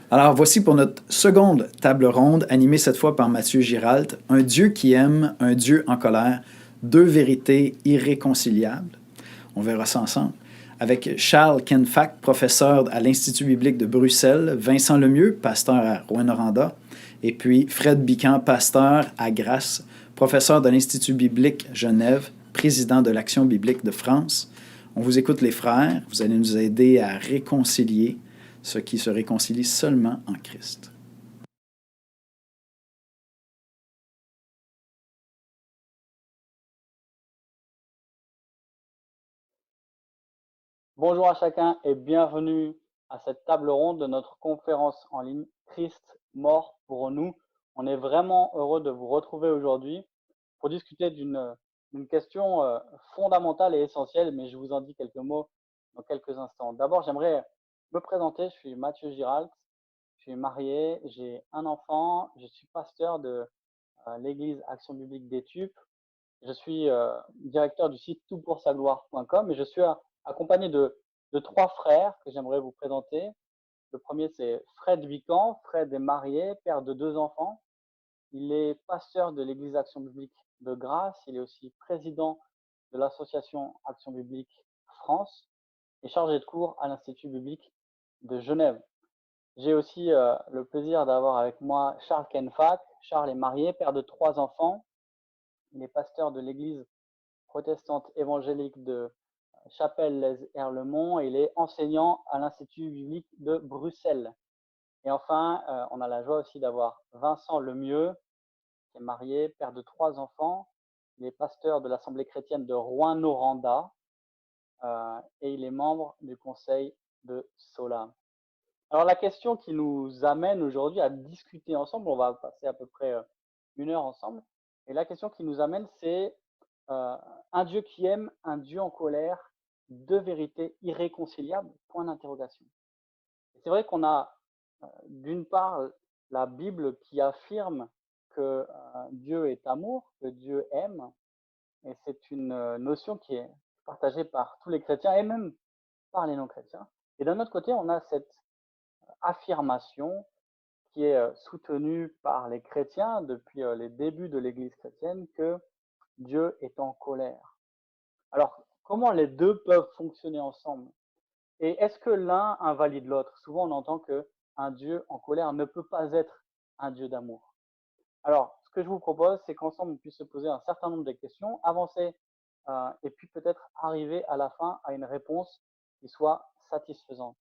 Alors voici pour notre seconde table ronde, animée cette fois par Mathieu Giralt, un Dieu qui aime, un Dieu en colère, deux vérités irréconciliables. On verra ça ensemble. Avec Charles Kenfack, professeur à l'Institut biblique de Bruxelles, Vincent Lemieux, pasteur à Rouyn-Noranda, et puis Fred Bican, pasteur à Grasse, professeur de l'Institut biblique Genève, président de l'Action biblique de France. On vous écoute les frères, vous allez nous aider à réconcilier ce qui se réconcilie seulement en Christ. Bonjour à chacun et bienvenue à cette table ronde de notre conférence en ligne Christ mort pour nous. On est vraiment heureux de vous retrouver aujourd'hui pour discuter d'une question fondamentale et essentielle, mais je vous en dis quelques mots dans quelques instants. D'abord, j'aimerais me présenter. Je suis Mathieu Giralt, je suis marié, j'ai un enfant, je suis pasteur de l'église Action biblique d'Étup. Je suis directeur du site toutpoursagloire.com et je suis accompagné de trois frères que j'aimerais vous présenter. Le premier, c'est Fred Vican. Fred est marié, père de deux enfants. Il est pasteur de l'église Action biblique de Grasse. Il est aussi président de l'association Action biblique France et chargé de cours à l'Institut biblique de Genève. J'ai aussi le plaisir d'avoir avec moi Charles Kenfack. Charles est marié, père de trois enfants. Il est pasteur de l'église protestante évangélique de Chapelle-lez-Erlemont et il est enseignant à l'Institut biblique de Bruxelles. Et enfin, on a la joie aussi d'avoir Vincent Lemieux, qui est marié, père de trois enfants. Il est pasteur de l'Assemblée chrétienne de Rouyn-Noranda et il est membre du conseil de Sola. Alors la question qui nous amène aujourd'hui à discuter ensemble, on va passer à peu près une heure ensemble, et la question qui nous amène, c'est un Dieu qui aime, un Dieu en colère, deux vérités irréconciliables, point d'interrogation. C'est vrai qu'on a d'une part la Bible qui affirme que Dieu est amour, que Dieu aime, et c'est une notion qui est partagée par tous les chrétiens et même par les non-chrétiens. Et d'un autre côté, on a cette affirmation qui est soutenue par les chrétiens depuis les débuts de l'Église chrétienne que Dieu est en colère. Alors, comment les deux peuvent fonctionner ensemble? Et est-ce que l'un invalide l'autre? Souvent, on entend que un Dieu en colère ne peut pas être un Dieu d'amour. Alors, ce que je vous propose, c'est qu'ensemble, on puisse se poser un certain nombre de questions, avancer et puis peut-être arriver à la fin à une réponse qui soit satisfaisante.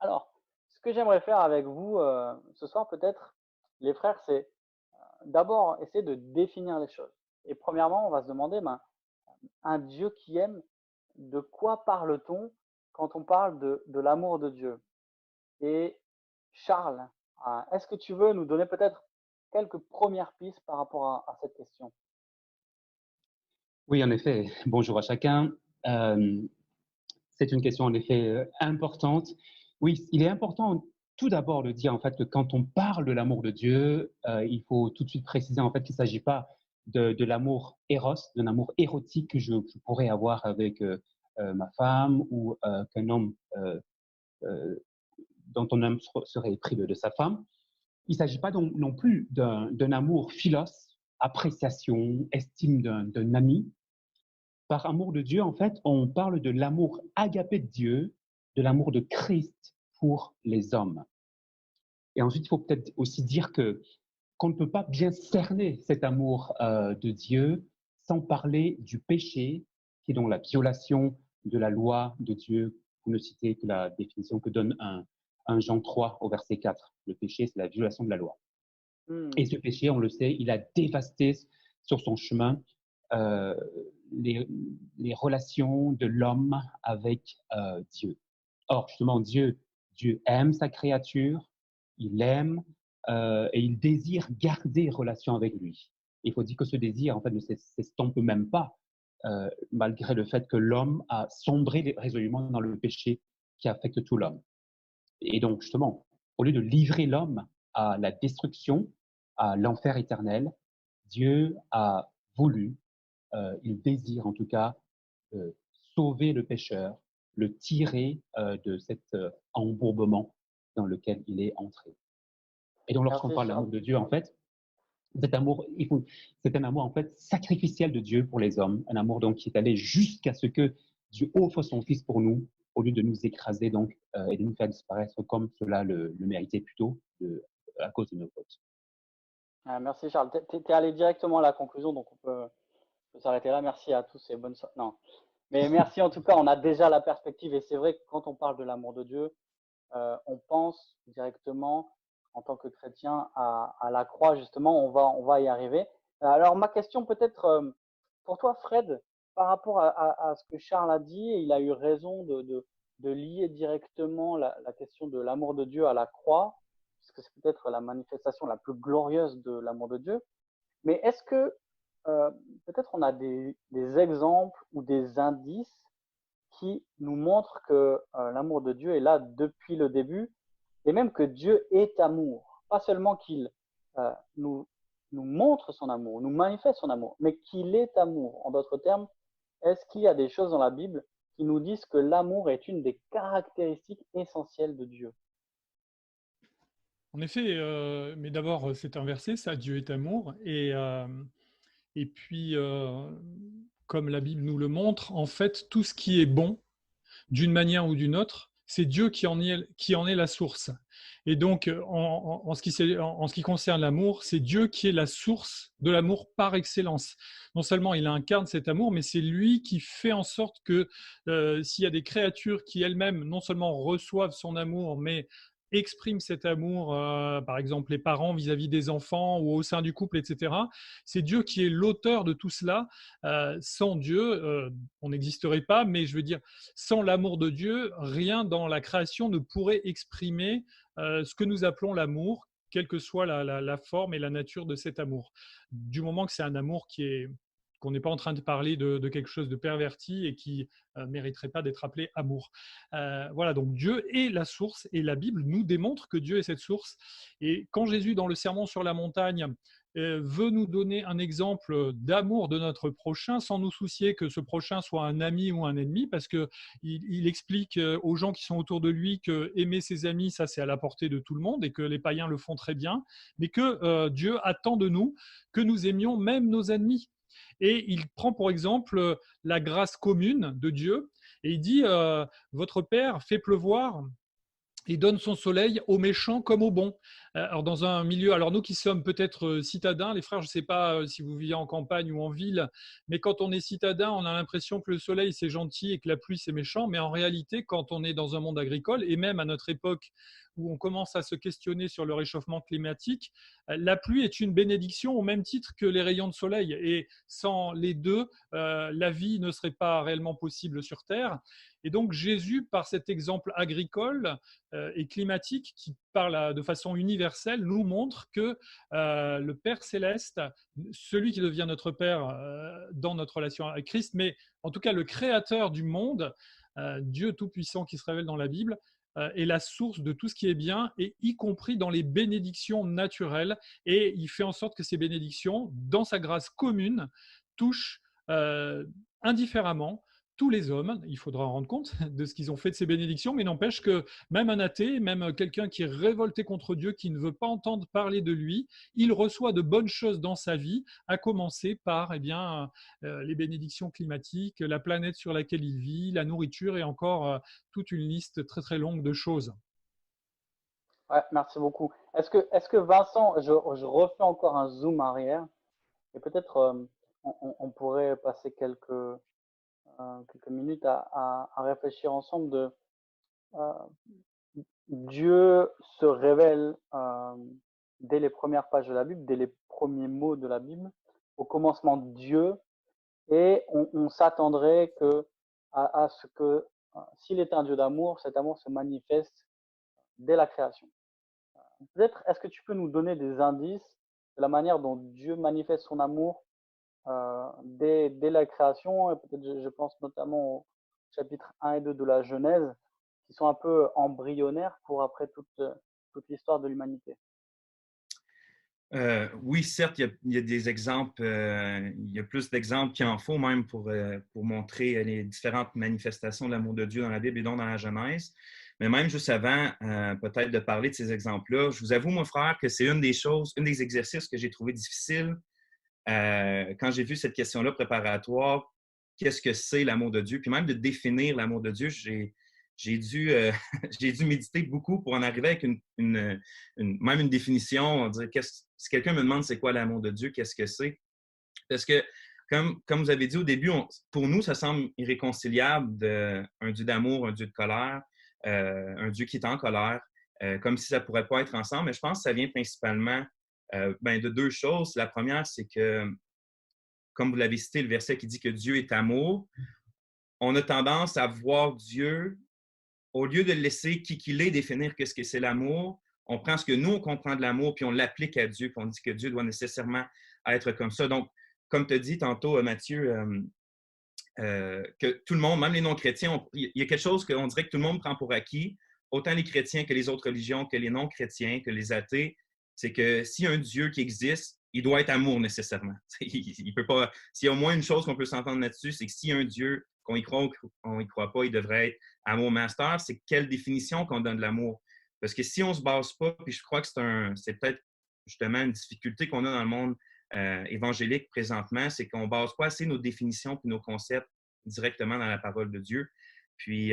Alors, ce que j'aimerais faire avec vous ce soir, peut-être, les frères, c'est d'abord essayer de définir les choses. Et premièrement, on va se demander, un Dieu qui aime, de quoi parle-t-on quand on parle de l'amour de Dieu? Et Charles, est-ce que tu veux nous donner peut-être quelques premières pistes par rapport à cette question? Oui, en effet. Bonjour à chacun. Euh, c'est une question en effet importante. Oui, il est important tout d'abord de dire en fait que quand on parle de l'amour de Dieu, il faut tout de suite préciser en fait qu'il ne s'agit pas de l'amour éros, d'un amour érotique que je pourrais avoir avec ma femme ou qu'un homme euh, dont on homme serait épris de sa femme. Il ne s'agit pas donc non plus d'un amour philos, appréciation, estime d'un ami. Par amour de Dieu, en fait, on parle de l'amour agapé de Dieu, de l'amour de Christ pour les hommes. Et ensuite, il faut peut-être aussi dire que qu'on ne peut pas bien cerner cet amour de Dieu sans parler du péché, qui est donc la violation de la loi de Dieu. Pour ne citer que la définition que donne un Jean 3 au verset 4. Le péché, c'est la violation de la loi. Et Hmm. ce péché, on le sait, il a dévasté sur son chemin euh, les, les relations de l'homme avec Dieu. Or, justement, Dieu aime sa créature, il aime et il désire garder relation avec lui. Il faut dire que ce désir, en fait, ne s'estompe même pas, malgré le fait que l'homme a sombré résolument dans le péché qui affecte tout l'homme. Et donc, justement, au lieu de livrer l'homme à la destruction, à l'enfer éternel, Dieu a voulu, il désire en tout cas, sauver le pécheur, le tirer de cet embourbement dans lequel il est entré. Et donc, lorsqu'on Merci parle de Charles. l'amour de Dieu, en fait, cet amour, c'est un amour en fait sacrificiel de Dieu pour les hommes, un amour donc qui est allé jusqu'à ce que Dieu offre son Fils pour nous, au lieu de nous écraser donc et de nous faire disparaître comme cela le méritait plutôt à cause de nos fautes. Merci Charles. Tu es allé directement à la conclusion, donc on peut s'arrêter là. Merci à tous et Non. Mais merci en tout cas, on a déjà la perspective et c'est vrai que quand on parle de l'amour de Dieu, on pense directement en tant que chrétien à la croix, justement, on va y arriver. Alors ma question peut-être pour toi Fred, par rapport à ce que Charles a dit, et il a eu raison de lier directement la question de l'amour de Dieu à la croix, puisque c'est peut-être la manifestation la plus glorieuse de l'amour de Dieu. Mais est-ce que euh, peut-être on a des exemples ou des indices qui nous montrent que l'amour de Dieu est là depuis le début et même que Dieu est amour. Pas seulement qu'il euh, nous, nous montre son amour, nous manifeste son amour, mais qu'il est amour. En d'autres termes, est-ce qu'il y a des choses dans la Bible qui nous disent que l'amour est une des caractéristiques essentielles de Dieu? En effet, mais d'abord, c'est un verset, ça, Dieu est amour. Et puis, comme la Bible nous le montre, en fait, tout ce qui est bon, d'une manière ou d'une autre, c'est Dieu qui en est la source. Et donc, en ce qui concerne l'amour, c'est Dieu qui est la source de l'amour par excellence. Non seulement il incarne cet amour, mais c'est lui qui fait en sorte que s'il y a des créatures qui elles-mêmes non seulement reçoivent son amour, mais expriment cet amour, par exemple les parents vis-à-vis des enfants ou au sein du couple, etc. C'est Dieu qui est l'auteur de tout cela. Sans Dieu, on n'existerait pas, mais je veux dire, sans l'amour de Dieu, rien dans la création ne pourrait exprimer ce que nous appelons l'amour, quelle que soit la forme et la nature de cet amour. Du moment que c'est un amour qu'on n'est pas en train de parler de quelque chose de perverti et qui mériterait pas d'être appelé amour. Voilà, donc Dieu est la source et la Bible nous démontre que Dieu est cette source. Et quand Jésus, dans le Sermon sur la montagne, veut nous donner un exemple d'amour de notre prochain sans nous soucier que ce prochain soit un ami ou un ennemi, parce qu'il explique aux gens qui sont autour de lui que aimer ses amis, ça c'est à la portée de tout le monde et que les païens le font très bien, mais que Dieu attend de nous que nous aimions même nos ennemis. Et il prend pour exemple la grâce commune de Dieu et il dit votre Père fait pleuvoir et donne son soleil aux méchants comme aux bons. Alors dans un milieu, alors nous qui sommes peut-être citadins, les frères, je ne sais pas si vous vivez en campagne ou en ville, mais quand on est citadin, on a l'impression que le soleil c'est gentil et que la pluie c'est méchant, mais en réalité, quand on est dans un monde agricole, et même à notre époque où on commence à se questionner sur le réchauffement climatique, la pluie est une bénédiction au même titre que les rayons de soleil. Et sans les deux, la vie ne serait pas réellement possible sur Terre. Et donc Jésus, par cet exemple agricole et climatique qui parle de façon universelle, nous montre que le Père céleste, celui qui devient notre Père dans notre relation avec Christ, mais en tout cas le Créateur du monde, Dieu Tout-Puissant qui se révèle dans la Bible, est la source de tout ce qui est bien, et y compris dans les bénédictions naturelles. Et il fait en sorte que ces bénédictions, dans sa grâce commune, touchent indifféremment tous les hommes. Il faudra rendre compte de ce qu'ils ont fait de ces bénédictions, mais n'empêche que même un athée, même quelqu'un qui est révolté contre Dieu, qui ne veut pas entendre parler de lui, il reçoit de bonnes choses dans sa vie, à commencer par les bénédictions climatiques, la planète sur laquelle il vit, la nourriture et encore toute une liste très très longue de choses. Ouais, merci beaucoup. Est-ce que Vincent, je refais encore un zoom arrière et peut-être on pourrait passer quelques minutes à réfléchir ensemble euh, Dieu se révèle dès les premières pages de la Bible, dès les premiers mots de la Bible, au commencement de Dieu, et on s'attendrait à ce que s'il est un Dieu d'amour, cet amour se manifeste dès la création. Peut-être, est-ce que tu peux nous donner des indices de la manière dont Dieu manifeste son amour dès la création, et peut-être je pense notamment au chapitre 1 et 2 de la Genèse, qui sont un peu embryonnaires pour après toute l'histoire de l'humanité. Oui, certes, il y a des exemples, il y a plus d'exemples qu'il en faut même pour montrer les différentes manifestations de l'amour de Dieu dans la Bible et donc dans la Genèse. Mais même juste avant, peut-être de parler de ces exemples-là, je vous avoue, mon frère, que c'est une des exercices que j'ai trouvé difficile quand j'ai vu cette question-là préparatoire. Qu'est-ce que c'est l'amour de Dieu? Puis même de définir l'amour de Dieu, j'ai dû, j'ai dû méditer beaucoup pour en arriver avec même une définition. Dire, si quelqu'un me demande c'est quoi l'amour de Dieu, qu'est-ce que c'est? Parce que, comme vous avez dit au début, pour nous, ça semble irréconciliable un Dieu d'amour, un Dieu de colère, un Dieu qui est en colère, comme si ça ne pourrait pas être ensemble. Mais je pense que ça vient principalement de deux choses. La première, c'est que, comme vous l'avez cité, le verset qui dit que Dieu est amour, on a tendance à voir Dieu, au lieu de le laisser qui qu'il est définir qu'est-ce que c'est l'amour, on prend ce que nous, on comprend de l'amour, puis on l'applique à Dieu, puis on dit que Dieu doit nécessairement être comme ça. Donc, comme tu as dit tantôt, Mathieu, que tout le monde, même les non-chrétiens, il y a quelque chose qu'on dirait que tout le monde prend pour acquis, autant les chrétiens que les autres religions, que les non-chrétiens, que les athées, c'est que s'il y a un Dieu qui existe, il doit être amour nécessairement. Il peut pas. S'il y a au moins une chose qu'on peut s'entendre là-dessus, c'est que s'il y a un Dieu, qu'on y croit ou qu'on y croit pas, il devrait être amour master. C'est quelle définition qu'on donne de l'amour? Parce que si on se base pas, puis je crois que c'est peut-être justement une difficulté qu'on a dans le monde évangélique présentement, c'est qu'on ne base pas assez nos définitions et nos concepts directement dans la parole de Dieu. Puis,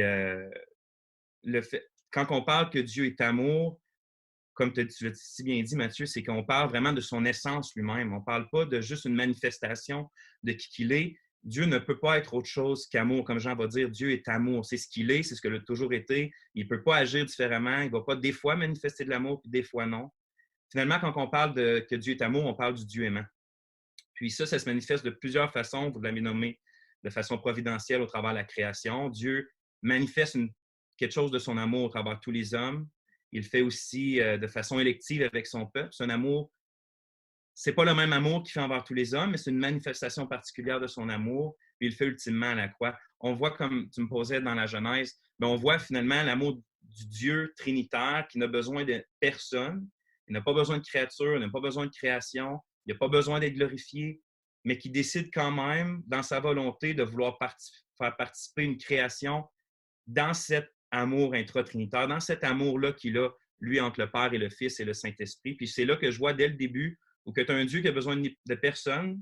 quand on parle que Dieu est amour, comme tu l'as si bien dit, Mathieu, c'est qu'on parle vraiment de son essence lui-même. On ne parle pas de juste une manifestation de qui qu'il est. Dieu ne peut pas être autre chose qu'amour. Comme Jean va dire, Dieu est amour. C'est ce qu'il est, c'est ce qu'il a toujours été. Il ne peut pas agir différemment. Il ne va pas des fois manifester de l'amour, puis des fois non. Finalement, quand on parle que Dieu est amour, on parle du Dieu aimant. Puis ça se manifeste de plusieurs façons. Vous l'avez nommé de façon providentielle au travers de la création. Dieu manifeste quelque chose de son amour au travers de tous les hommes. Il le fait aussi de façon élective avec son peuple. C'est un amour, c'est pas le même amour qu'il fait envers tous les hommes, mais c'est une manifestation particulière de son amour. Puis il le fait ultimement à la croix. On voit, comme tu me posais dans la Genèse, mais on voit finalement l'amour du Dieu trinitaire qui n'a besoin de personne. Il n'a pas besoin de créature, il n'a pas besoin de création, il n'a pas besoin d'être glorifié, mais qui décide quand même, dans sa volonté, de vouloir faire participer une création dans cet amour intratrinitaire, dans cet amour-là qu'il a, lui, entre le Père et le Fils et le Saint-Esprit. Puis c'est là que je vois dès le début où tu as un Dieu qui a besoin de personne,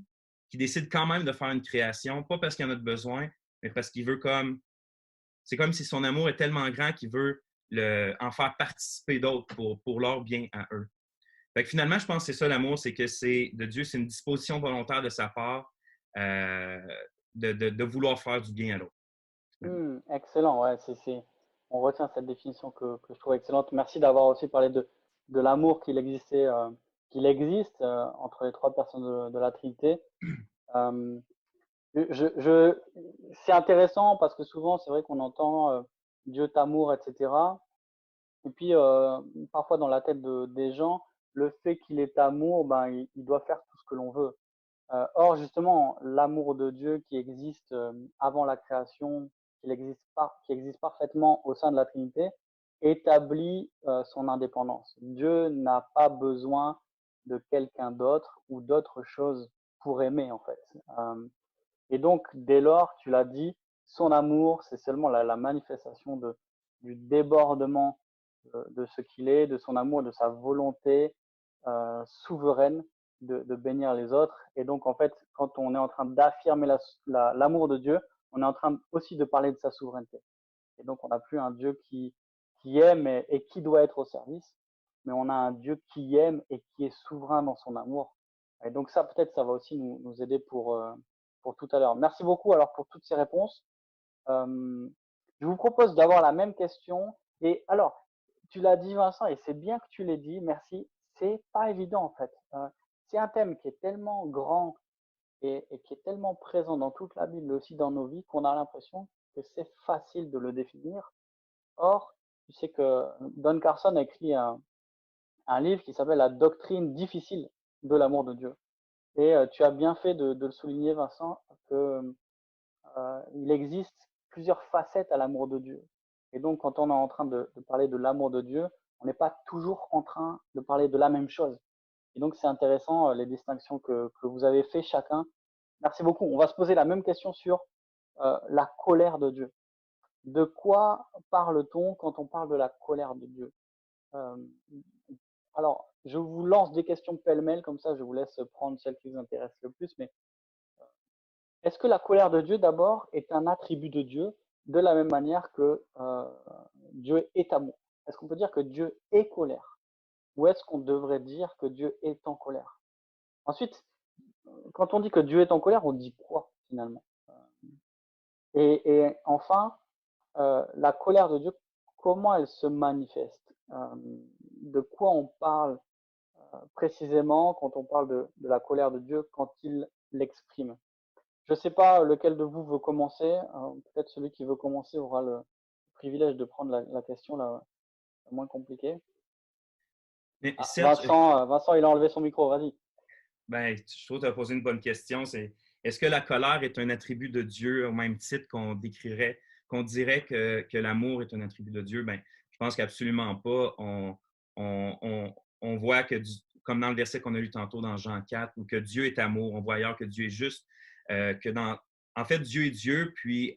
qui décide quand même de faire une création, pas parce qu'il en a besoin, mais parce qu'il veut comme... C'est comme si son amour est tellement grand qu'il veut en faire participer d'autres pour leur bien à eux. Fait que finalement, je pense que c'est ça l'amour, c'est que c'est de Dieu, c'est une disposition volontaire de sa part de vouloir faire du bien à l'autre. Excellent, ouais, on retient cette définition que je trouve excellente. Merci d'avoir aussi parlé de l'amour qu'il existe entre les trois personnes de la Trinité. Euh, c'est intéressant parce que souvent, c'est vrai qu'on entend Dieu t'amour, etc. Et puis, parfois dans la tête des gens, le fait qu'il est amour, ben, il doit faire tout ce que l'on veut. Or, justement, l'amour de Dieu qui existe avant la création, qui existe parfaitement au sein de la Trinité, établit son indépendance. Dieu n'a pas besoin de quelqu'un d'autre ou d'autre chose pour aimer, en fait. Et donc, dès lors, tu l'as dit, son amour, c'est seulement la manifestation du débordement de ce qu'il est, de son amour, de sa volonté souveraine de bénir les autres. Et donc, en fait, quand on est en train d'affirmer l'amour de Dieu, on est en train aussi de parler de sa souveraineté. Et donc, on n'a plus un Dieu qui aime et qui doit être au service, mais on a un Dieu qui aime et qui est souverain dans son amour. Et donc, ça, peut-être, ça va aussi nous aider pour tout à l'heure. Merci beaucoup alors pour toutes ces réponses. Je vous propose d'avoir la même question. Et alors, tu l'as dit, Vincent, et c'est bien que tu l'aies dit, merci. C'est pas évident en fait. C'est un thème qui est tellement grand et qui est tellement présent dans toute la Bible, mais aussi dans nos vies, qu'on a l'impression que c'est facile de le définir. Or, tu sais que Don Carson a écrit un livre qui s'appelle La doctrine difficile de l'amour de Dieu. Et tu as bien fait de le souligner, Vincent, que il existe plusieurs facettes à l'amour de Dieu. Et donc, quand on est en train de parler de l'amour de Dieu, on n'est pas toujours en train de parler de la même chose. Et donc, c'est intéressant les distinctions que vous avez fait chacun. Merci beaucoup. On va se poser la même question sur la colère de Dieu. De quoi parle-t-on quand on parle de la colère de Dieu? Euh, alors, je vous lance des questions pêle-mêle, comme ça je vous laisse prendre celles qui vous intéressent le plus, mais est-ce que la colère de Dieu, d'abord, est un attribut de Dieu de la même manière que Dieu est amour? Est-ce qu'on peut dire que Dieu est colère? Ou est-ce qu'on devrait dire que Dieu est en colère? Ensuite, quand on dit que Dieu est en colère, on dit quoi finalement? Et enfin, la colère de Dieu, comment elle se manifeste? De quoi on parle précisément quand on parle de la colère de Dieu quand il l'exprime? Je ne sais pas lequel de vous veut commencer. Peut-être celui qui veut commencer aura le privilège de prendre la question la moins compliquée. Mais Ah, Serge, Vincent, il a enlevé son micro, vas-y. ben, je trouve que tu as posé une bonne question. Est-ce que la colère est un attribut de Dieu au même titre qu'on dirait que l'amour est un attribut de Dieu? Ben, je pense qu'absolument pas. On voit que, comme dans le verset qu'on a lu tantôt dans Jean 4, où que Dieu est amour, on voit ailleurs que Dieu est juste, en fait, Dieu est Dieu, puis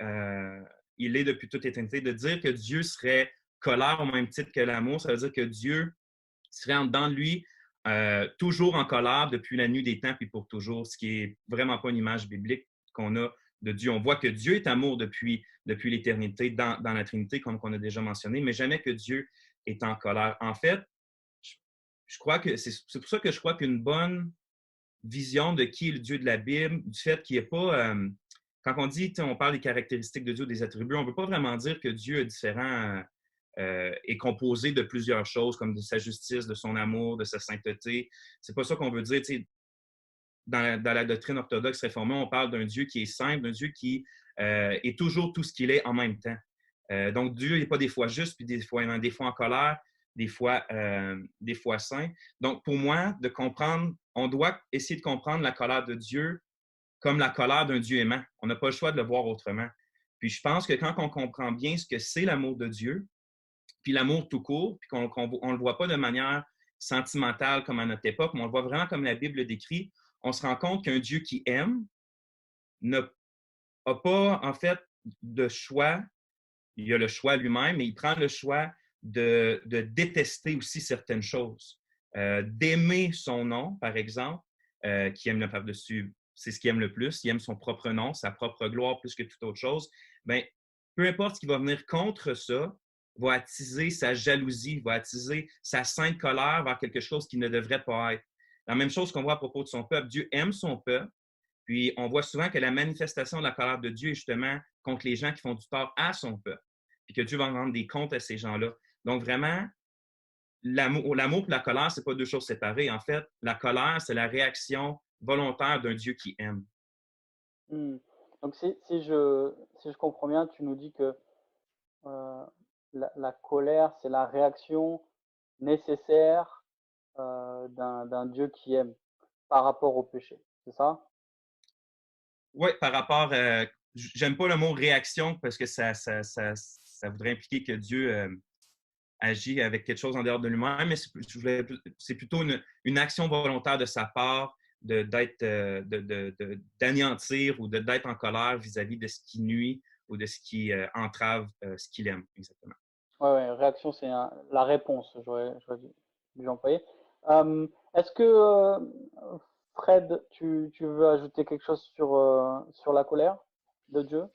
il est depuis toute éternité. De dire que Dieu serait colère au même titre que l'amour, ça veut dire que Dieu serait en dedans de lui toujours en colère depuis la nuit des temps puis pour toujours, ce qui est vraiment pas une image biblique qu'on a de Dieu. On voit que Dieu est amour depuis l'éternité dans la Trinité, comme on a déjà mentionné, mais jamais que Dieu est en colère. En fait, je crois que c'est pour ça que je crois qu'une bonne vision de qui est le Dieu de la Bible, du fait qu'il n'y ait pas... quand on dit, on parle des caractéristiques de Dieu, des attributs, on ne veut pas vraiment dire que Dieu est différent, est composé de plusieurs choses, comme de sa justice, de son amour, de sa sainteté. C'est pas ça qu'on veut dire. Dans la doctrine orthodoxe réformée, on parle d'un Dieu qui est saint, d'un Dieu qui est toujours tout ce qu'il est en même temps. Donc, Dieu n'est pas des fois juste, puis des fois en colère, des fois saint. Donc, pour moi, de comprendre, on doit essayer de comprendre la colère de Dieu comme la colère d'un Dieu aimant. On n'a pas le choix de le voir autrement. Puis je pense que quand on comprend bien ce que c'est l'amour de Dieu, puis l'amour tout court, puis qu'on ne le voit pas de manière sentimentale comme à notre époque, mais on le voit vraiment comme la Bible le décrit, on se rend compte qu'un Dieu qui aime n'a pas, en fait, de choix. Il a le choix lui-même, mais il prend le choix de détester aussi certaines choses. D'aimer son nom, par exemple, qui aime le par-dessus, c'est ce qu'il aime le plus. Il aime son propre nom, sa propre gloire plus que toute autre chose. Bien, peu importe ce qui va venir contre ça, va attiser sa jalousie, va attiser sa sainte colère vers quelque chose qui ne devrait pas être. La même chose qu'on voit à propos de son peuple. Dieu aime son peuple, puis on voit souvent que la manifestation de la colère de Dieu est justement contre les gens qui font du tort à son peuple, puis que Dieu va rendre des comptes à ces gens-là. Donc vraiment, l'amour et la colère, ce n'est pas deux choses séparées. En fait, la colère, c'est la réaction volontaire d'un Dieu qui aime. Donc, si je comprends bien, tu nous dis que la colère, c'est la réaction nécessaire d'un Dieu qui aime par rapport au péché. C'est ça? Oui, par rapport, j'aime pas le mot réaction parce que ça voudrait impliquer que Dieu agit avec quelque chose en dehors de lui-même, mais c'est plutôt une action volontaire de sa part d'anéantir ou d'être en colère vis-à-vis de ce qui nuit ou de ce qui entrave ce qu'il aime, exactement. Ouais, réaction, c'est la réponse, j'aurais dû employer. Est-ce que, Fred, tu veux ajouter quelque chose sur la colère de Dieu?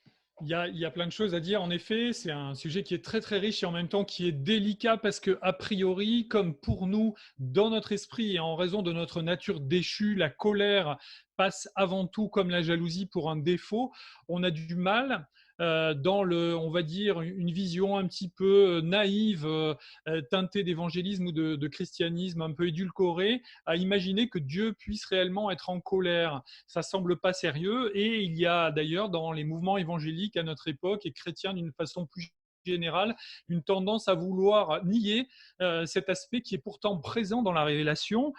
Il y a plein de choses à dire. En effet, c'est un sujet qui est très très riche et en même temps qui est délicat parce que a priori, comme pour nous, dans notre esprit et en raison de notre nature déchue, la colère passe avant tout comme la jalousie pour un défaut. On a du mal dans on va dire, une vision un petit peu naïve, teintée d'évangélisme ou de christianisme un peu édulcoré, à imaginer que Dieu puisse réellement être en colère. Ça semble pas sérieux et il y a d'ailleurs dans les mouvements évangéliques à notre époque et chrétiens d'une façon plus générale, une tendance à vouloir nier cet aspect qui est pourtant présent dans la révélation.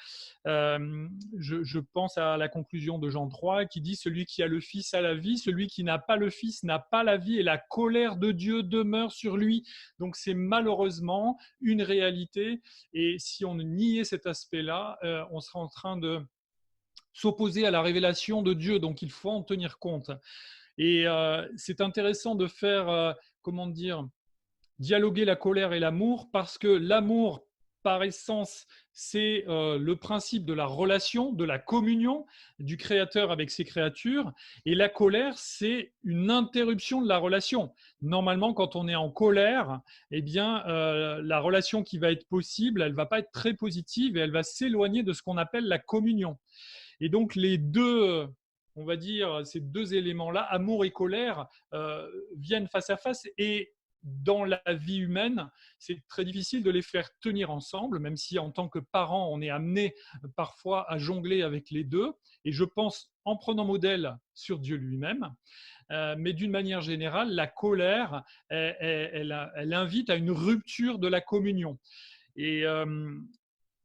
Je pense à la conclusion de Jean 3 qui dit « Celui qui a le Fils a la vie, celui qui n'a pas le Fils n'a pas la vie et la colère de Dieu demeure sur lui. » Donc c'est malheureusement une réalité et si on niait cet aspect-là, on serait en train de s'opposer à la révélation de Dieu, donc il faut en tenir compte. Et c'est intéressant de faire comment dire, dialoguer la colère et l'amour, parce que l'amour, par essence, c'est le principe de la relation, de la communion du Créateur avec ses créatures, et la colère, c'est une interruption de la relation. Normalement, quand on est en colère, eh bien, la relation qui va être possible, elle ne va pas être très positive et elle va s'éloigner de ce qu'on appelle la communion. Et donc, les deux, on va dire, ces deux éléments-là, amour et colère, viennent face à face. Et dans la vie humaine, c'est très difficile de les faire tenir ensemble, même si en tant que parent, on est amené parfois à jongler avec les deux. Et je pense, en prenant modèle sur Dieu lui-même, mais d'une manière générale, la colère, elle invite à une rupture de la communion. Et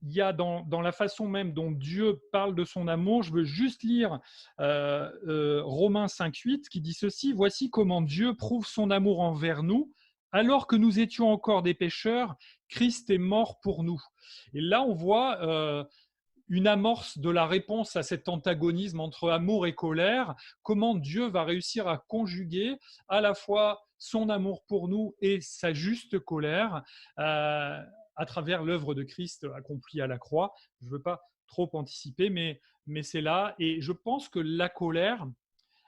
il y a dans la façon même dont Dieu parle de son amour, je veux juste lire Romains 5,8 qui dit ceci: « Voici comment Dieu prouve son amour envers nous. Alors que nous étions encore des pécheurs, Christ est mort pour nous. » Et là, on voit une amorce de la réponse à cet antagonisme entre amour et colère, comment Dieu va réussir à conjuguer à la fois son amour pour nous et sa juste colère à travers l'œuvre de Christ accomplie à la croix. Je ne veux pas trop anticiper, mais c'est là. Et je pense que la colère,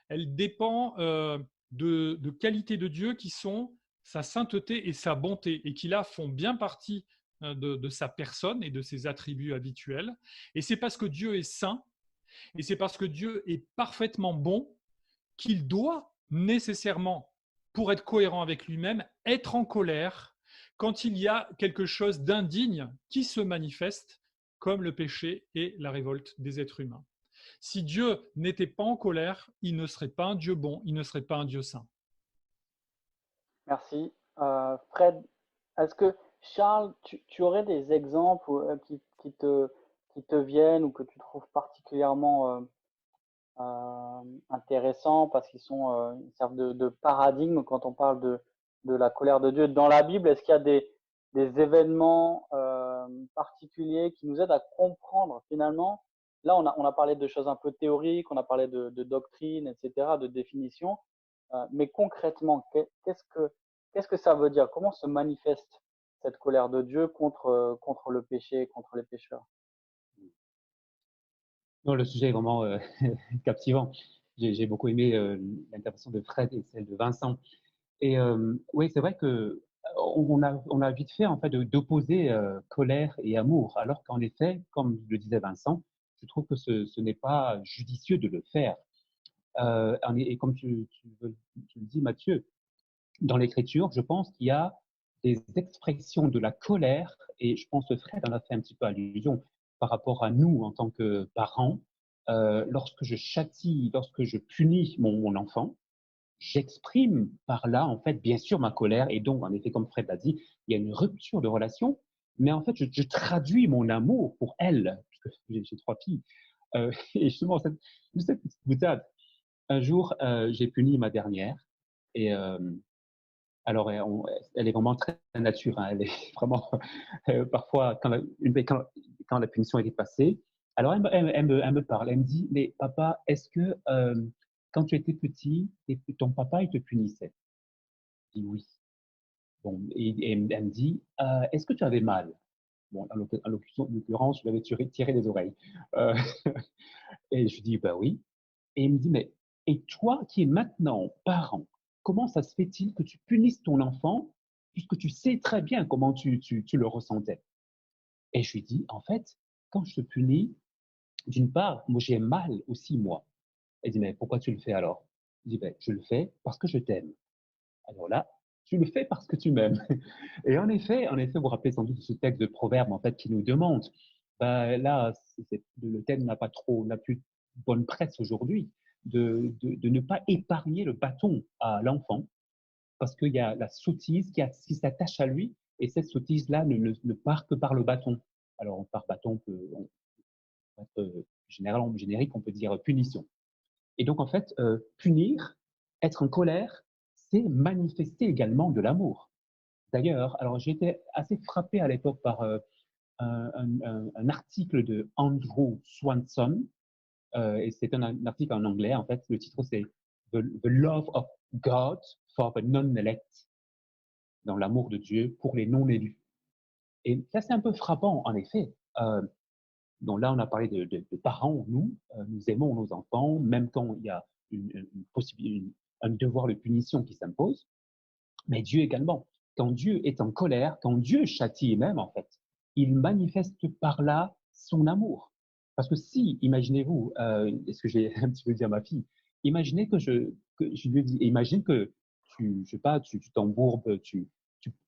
elle dépend de qualités de Dieu qui sont sa sainteté et sa bonté, et qui là font bien partie de sa personne et de ses attributs habituels. Et c'est parce que Dieu est saint, et c'est parce que Dieu est parfaitement bon, qu'il doit nécessairement, pour être cohérent avec lui-même, être en colère quand il y a quelque chose d'indigne qui se manifeste, comme le péché et la révolte des êtres humains. Si Dieu n'était pas en colère, il ne serait pas un Dieu bon, il ne serait pas un Dieu saint. Merci. Fred, est-ce que Charles, tu aurais des exemples qui te viennent ou que tu trouves particulièrement intéressants parce qu'ils ils servent de paradigme quand on parle de la colère de Dieu dans la Bible? Est-ce qu'il y a des événements particuliers qui nous aident à comprendre finalement? Là, on a parlé de choses un peu théoriques, on a parlé de doctrine, etc., de définition. Mais concrètement, qu'est-ce que ça veut dire? Comment se manifeste cette colère de Dieu contre le péché, contre les pécheurs? Non, le sujet est vraiment captivant. J'ai beaucoup aimé l'intervention de Fred et celle de Vincent. Et oui, c'est vrai que on a vite fait en fait d'opposer colère et amour, alors qu'en effet, comme le disait Vincent, je trouve que ce n'est pas judicieux de le faire. Et comme tu le dis, Mathieu, dans l'Écriture, je pense qu'il y a des expressions de la colère, et je pense que Fred en a fait un petit peu allusion par rapport à nous en tant que parents. Lorsque je châtie, lorsque je punis mon enfant, j'exprime par là, en fait, bien sûr, ma colère. Et donc, en effet, comme Fred l'a dit, il y a une rupture de relation. Mais en fait, je traduis mon amour pour elle, puisque j'ai trois filles. Et justement, cette petite boutade, un jour, j'ai puni ma dernière. Et alors, elle est vraiment très nature. Hein, elle est vraiment, parfois, quand la punition est passée, alors elle me parle. Elle me dit, mais papa, est-ce que quand tu étais petit, ton papa, il te punissait? Je dis oui. Bon, et elle me dit, est-ce que tu avais mal? Bon, en l'occurrence, je lui avais tiré les oreilles. Euh, et je lui dis, bah oui. Et il me dit, mais et toi qui es maintenant parent, comment ça se fait-il que tu punisses ton enfant puisque tu sais très bien comment tu le ressentais? Et je lui dis, en fait, quand je te punis, d'une part, moi j'ai mal aussi, moi. Elle dit, mais pourquoi tu le fais alors? Je dis, ben, je le fais parce que je t'aime. Alors là, tu le fais parce que tu m'aimes. Et vous vous rappelez sans doute de ce texte de Proverbe en fait qui nous demande, ben là, le thème n'a plus bonne presse aujourd'hui, de ne pas épargner le bâton à l'enfant parce qu'il y a la sottise qui s'attache à lui et cette sottise-là ne part que par le bâton. Alors par bâton, générique, on peut dire punition. Et donc en fait, punir, être en colère, c'est manifester également de l'amour. D'ailleurs, alors j'étais assez frappé à l'époque par un article de Andrew Swanson, et c'est un article en anglais, en fait, le titre c'est The Love of God for the Non-Elect. dans l'amour de Dieu pour les non-élus. Et ça, c'est un peu frappant, en effet. Donc là, on a parlé de parents, nous aimons nos enfants, même quand il y a un devoir de punition qui s'impose, mais Dieu également. Quand Dieu est en colère, quand Dieu châtie même, en fait, il manifeste par là son amour. Parce que si, imaginez-vous, ce que j'ai un petit peu dit à ma fille, imaginez que je lui ai dit, imagine que je sais pas, tu t'embourbes, tu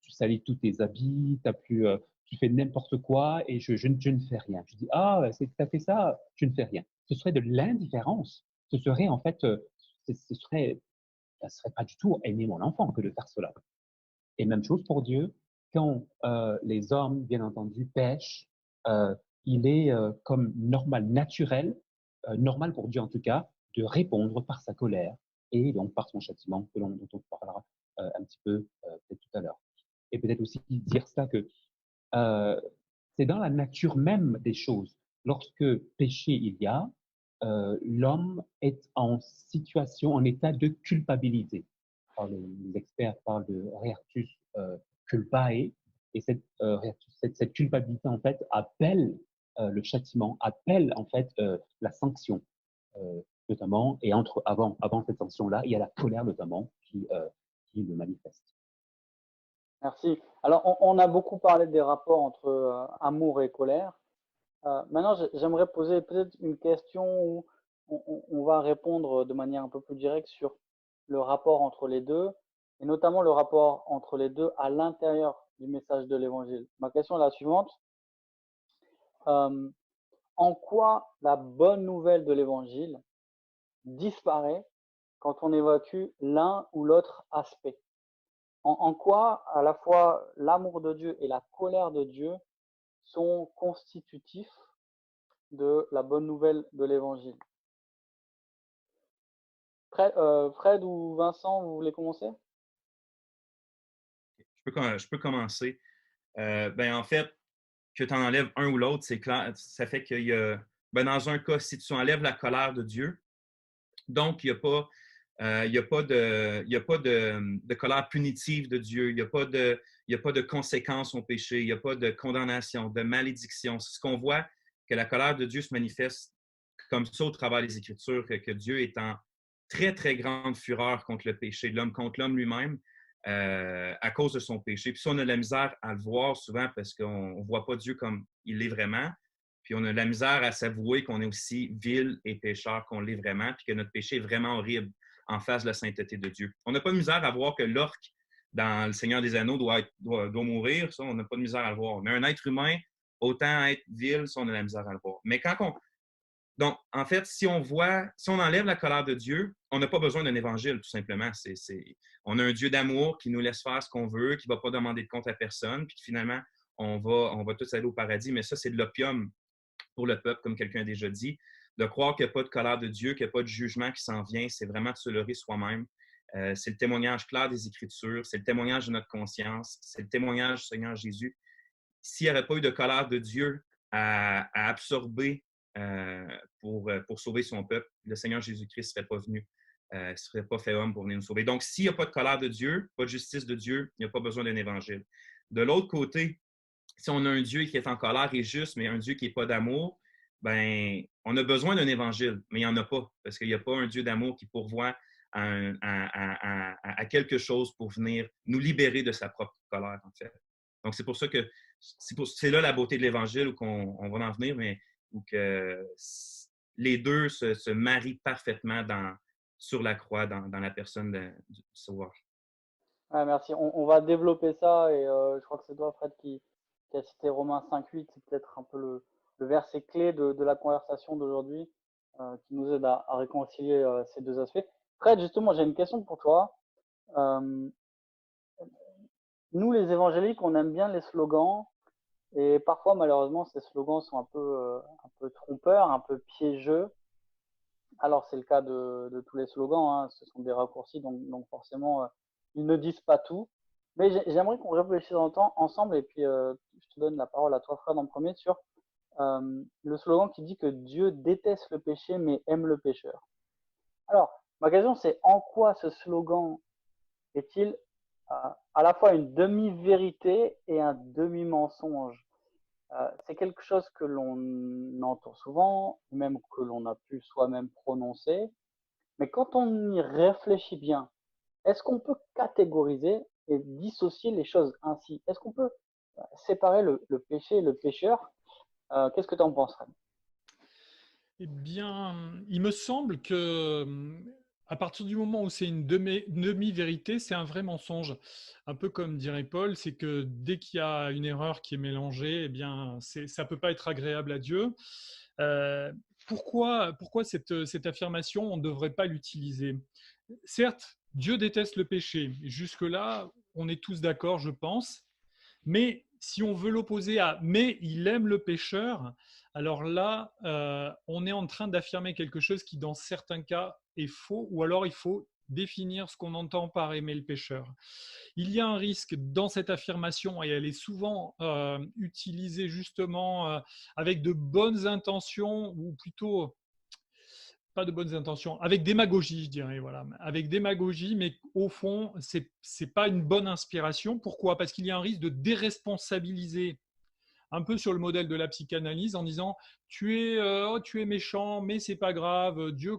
salis tous tes habits, tu fais n'importe quoi et je ne fais rien. Je dis, ah, c'est que tu as fait ça, je ne fais rien. Ce serait de l'indifférence. Ce serait en fait, ça serait pas du tout aimer mon enfant que de faire cela. Et même chose pour Dieu, quand les hommes, bien entendu, pêchent, euh, il est comme normal, naturel, normal pour Dieu en tout cas, de répondre par sa colère et donc par son châtiment, dont on parlera un petit peu peut-être tout à l'heure. Et peut-être aussi dire ça que euh, c'est dans la nature même des choses. Lorsque péché il y a, l'homme est en situation, en état de culpabilité. Alors, les experts parlent de reactus culpae, et cette culpabilité en fait appelle le châtiment, appelle en fait la sanction, notamment, et avant cette sanction-là, il y a la colère notamment qui le manifeste. Merci. Alors, on a beaucoup parlé des rapports entre amour et colère. Maintenant, j'aimerais poser peut-être une question où on va répondre de manière un peu plus directe sur le rapport entre les deux, et notamment le rapport entre les deux à l'intérieur du message de l'Évangile. Ma question est la suivante. En quoi la bonne nouvelle de l'Évangile disparaît quand on évacue l'un ou l'autre aspect? En quoi à la fois l'amour de Dieu et la colère de Dieu sont constitutifs de la bonne nouvelle de l'Évangile? Fred ou Vincent, vous voulez commencer? Je peux commencer. Ben, en fait, que tu enlèves un ou l'autre, c'est clair. Ça fait qu'il y a, ben, dans un cas, si tu enlèves la colère de Dieu, donc il n'y a pas, il y a pas de colère punitive de Dieu, il n'y a pas de conséquences au péché, il n'y a pas de condamnation, de malédiction. C'est ce qu'on voit, que la colère de Dieu se manifeste comme ça au travers des Écritures, que Dieu est en très, très grande fureur contre le péché de l'homme, contre l'homme lui-même, à cause de son péché. Puis ça, on a de la misère à le voir souvent parce qu'on ne voit pas Dieu comme il est vraiment. Puis on a de la misère à s'avouer qu'on est aussi vil et pécheur qu'on l'est vraiment, puis que notre péché est vraiment horrible en face de la sainteté de Dieu. On n'a pas de misère à voir que l'orque dans Le Seigneur des Anneaux doit mourir, ça, on n'a pas de misère à le voir. Mais un être humain, autant être vil, ça, on a de la misère à le voir. Mais quand on, donc, en fait, si on enlève la colère de Dieu, on n'a pas besoin d'un évangile, tout simplement. On a un Dieu d'amour qui nous laisse faire ce qu'on veut, qui ne va pas demander de compte à personne, puis finalement, on va tous aller au paradis. Mais ça, c'est de l'opium pour le peuple, comme quelqu'un a déjà dit. De croire qu'il n'y a pas de colère de Dieu, qu'il n'y a pas de jugement qui s'en vient, c'est vraiment de se leurrer soi-même. C'est le témoignage clair des Écritures, c'est le témoignage de notre conscience, c'est le témoignage du Seigneur Jésus. S'il n'y avait pas eu de colère de Dieu à absorber pour sauver son peuple, le Seigneur Jésus-Christ ne serait pas venu, ne serait pas fait homme pour venir nous sauver. Donc, s'il n'y a pas de colère de Dieu, pas de justice de Dieu, il n'y a pas besoin d'un évangile. De l'autre côté, si on a un Dieu qui est en colère et juste, mais un Dieu qui n'est pas d'amour, ben, on a besoin d'un évangile, mais il n'y en a pas, parce qu'il n'y a pas un Dieu d'amour qui pourvoit à quelque chose pour venir nous libérer de sa propre colère, en fait. Donc, c'est pour ça que c'est là la beauté de l'Évangile où on va en venir, mais où que les deux se marient parfaitement sur la croix, dans la personne du Sauveur. Ouais, merci. On va développer ça et je crois que c'est toi, Fred, qui a cité Romains 5,8. C'est peut-être un peu le verset clé de la conversation d'aujourd'hui qui nous aide à réconcilier ces deux aspects. Fred, justement, j'ai une question pour toi. Nous, les évangéliques, on aime bien les slogans et parfois, malheureusement, ces slogans sont un peu trompeurs, un peu piégeux. Alors, c'est le cas de tous les slogans, hein, ce sont des raccourcis, donc forcément, ils ne disent pas tout. Mais j'aimerais qu'on réfléchisse ensemble, et puis je te donne la parole à toi, Fred, en premier, sur le slogan qui dit que Dieu déteste le péché, mais aime le pécheur. Alors, ma question, c'est en quoi ce slogan est-il à la fois une demi-vérité et un demi-mensonge. C'est quelque chose que l'on entend souvent, même que l'on a pu soi-même prononcer. Mais quand on y réfléchit bien, est-ce qu'on peut catégoriser et dissocier les choses ainsi? Est-ce qu'on peut séparer le péché et le pécheur? Qu'est-ce que tu en penserais? Eh bien, il me semble que à partir du moment où c'est une demi-vérité, c'est un vrai mensonge. Un peu comme dirait Paul, c'est que dès qu'il y a une erreur qui est mélangée, eh bien, ça peut pas être agréable à Dieu. Euh, pourquoi cette affirmation, on ne devrait pas l'utiliser? Certes, Dieu déteste le péché. Jusque-là, on est tous d'accord, je pense. Mais si on veut l'opposer à mais il aime le pécheur, alors là, on est en train d'affirmer quelque chose qui, dans certains cas, est faux, ou alors il faut définir ce qu'on entend par aimer le pécheur. Il y a un risque dans cette affirmation, et elle est souvent utilisée justement avec de bonnes intentions, ou plutôt pas de bonnes intentions, avec démagogie, je dirais, voilà, avec démagogie, mais au fond, c'est pas une bonne inspiration. Pourquoi? Parce qu'il y a un risque de déresponsabiliser, un peu sur le modèle de la psychanalyse, en disant tu es méchant, mais c'est pas grave, Dieu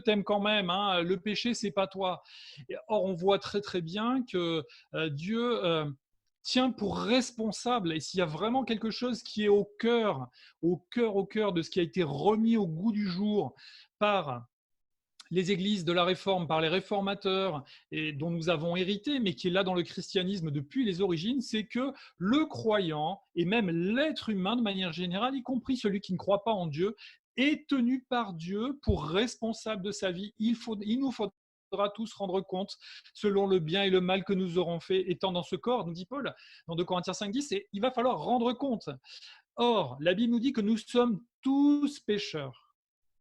t'aime quand même, hein, le péché c'est pas toi. Or, on voit très très bien que Dieu tient pour responsable, et s'il y a vraiment quelque chose qui est au cœur de ce qui a été remis au goût du jour par les églises de la Réforme, par les réformateurs, et dont nous avons hérité, mais qui est là dans le christianisme depuis les origines, c'est que le croyant, et même l'être humain de manière générale, y compris celui qui ne croit pas en Dieu, est tenu par Dieu pour responsable de sa vie. Il nous faudra tous rendre compte selon le bien et le mal que nous aurons fait étant dans ce corps, nous dit Paul dans 2 Corinthiens 5,10, et il va falloir rendre compte. Or, la Bible nous dit que nous sommes tous pécheurs,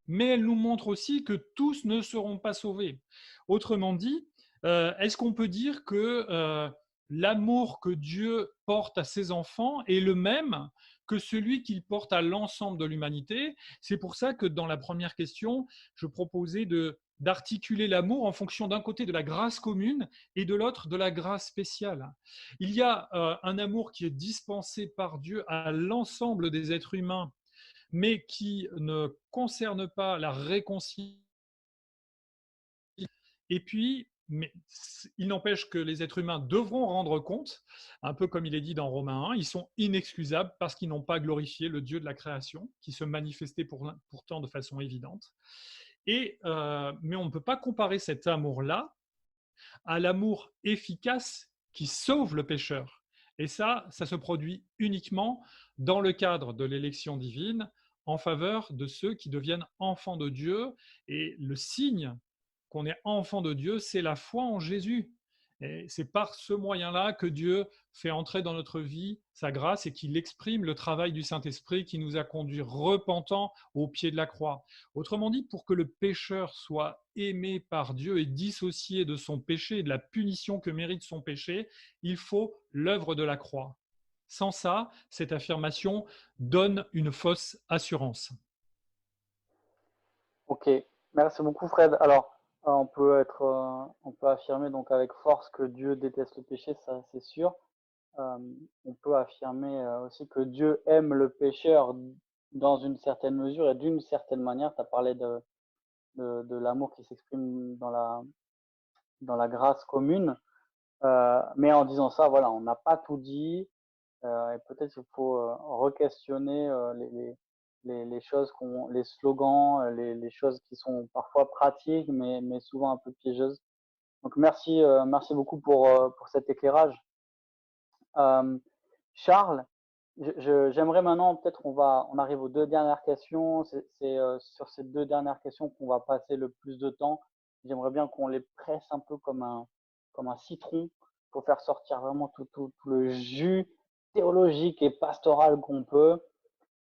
mais elle nous montre aussi que tous ne seront pas sauvés. Autrement dit, est-ce qu'on peut dire que l'amour que Dieu porte à ses enfants est le même que celui qu'il porte à l'ensemble de l'humanité? C'est pour ça que dans la première question, je proposais d'articuler l'amour en fonction d'un côté de la grâce commune et de l'autre de la grâce spéciale. Il y a un amour qui est dispensé par Dieu à l'ensemble des êtres humains, mais qui ne concerne pas la réconciliation. Et puis, mais il n'empêche que les êtres humains devront rendre compte, un peu comme il est dit dans Romains 1, ils sont inexcusables parce qu'ils n'ont pas glorifié le Dieu de la création, qui se manifestait pourtant de façon évidente. Mais on ne peut pas comparer cet amour-là à l'amour efficace qui sauve le pécheur. Et ça se produit uniquement dans le cadre de l'élection divine en faveur de ceux qui deviennent enfants de Dieu. Et le signe qu'on est enfant de Dieu, c'est la foi en Jésus. Et c'est par ce moyen-là que Dieu fait entrer dans notre vie sa grâce et qu'il exprime le travail du Saint-Esprit qui nous a conduits repentants au pied de la croix. Autrement dit, pour que le pécheur soit aimé par Dieu et dissocié de son péché et de la punition que mérite son péché, il faut l'œuvre de la croix. Sans ça, cette affirmation donne une fausse assurance. Ok, merci beaucoup Fred. Alors, on peut affirmer donc avec force que Dieu déteste le péché, ça c'est sûr. On peut affirmer aussi que Dieu aime le pécheur dans une certaine mesure et d'une certaine manière. Tu as parlé de l'amour qui s'exprime dans la grâce commune. Mais en disant ça, voilà, on n'a pas tout dit. Et peut-être qu'il faut re-questionner les choses les slogans, les choses qui sont parfois pratiques, mais souvent un peu piégeuses. Donc merci beaucoup pour cet éclairage. Euh, Charles, j'aimerais maintenant, peut-être on arrive aux deux dernières questions. C'est sur ces deux dernières questions qu'on va passer le plus de temps. J'aimerais bien qu'on les presse un peu comme un citron pour faire sortir vraiment tout le jus théologique et pastoral qu'on peut.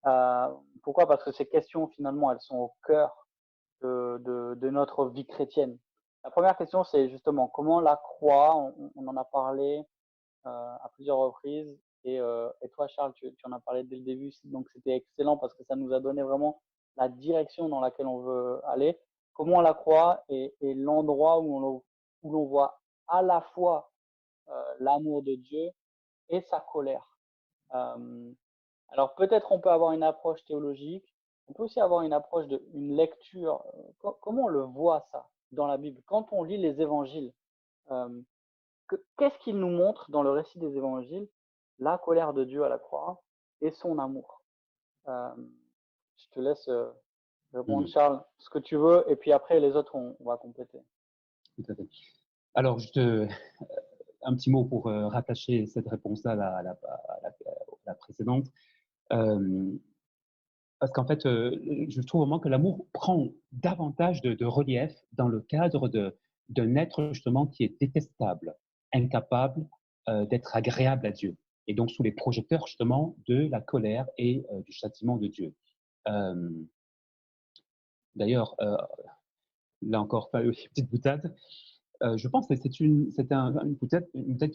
Euh, Pourquoi? Parce que ces questions, finalement, elles sont au cœur de notre vie chrétienne. La première question, c'est justement comment la croix, on en a parlé à plusieurs reprises. Et toi, Charles, tu en as parlé dès le début, donc c'était excellent parce que ça nous a donné vraiment la direction dans laquelle on veut aller. Comment la croix est l'endroit où l'on voit à la fois l'amour de Dieu et sa colère. Alors peut-être on peut avoir une approche théologique, on peut aussi avoir une approche une lecture. Comment on le voit ça dans la Bible? Quand on lit les évangiles, euh, qu'est-ce qu'il nous montre dans le récit des évangiles? La colère de Dieu à la croix et son amour. Euh, je te laisse répondre, Mhm. Charles, ce que tu veux, et puis après les autres, on va compléter. Tout à fait. Alors, un petit mot pour rattacher cette réponse-là à la précédente. Euh, Parce qu'en fait, je trouve vraiment que l'amour prend davantage de relief dans le cadre d'un être justement qui est détestable, incapable d'être agréable à Dieu. Et donc sous les projecteurs justement de la colère et du châtiment de Dieu. Euh, D'ailleurs, là encore, une petite boutade. Je pense que une boutade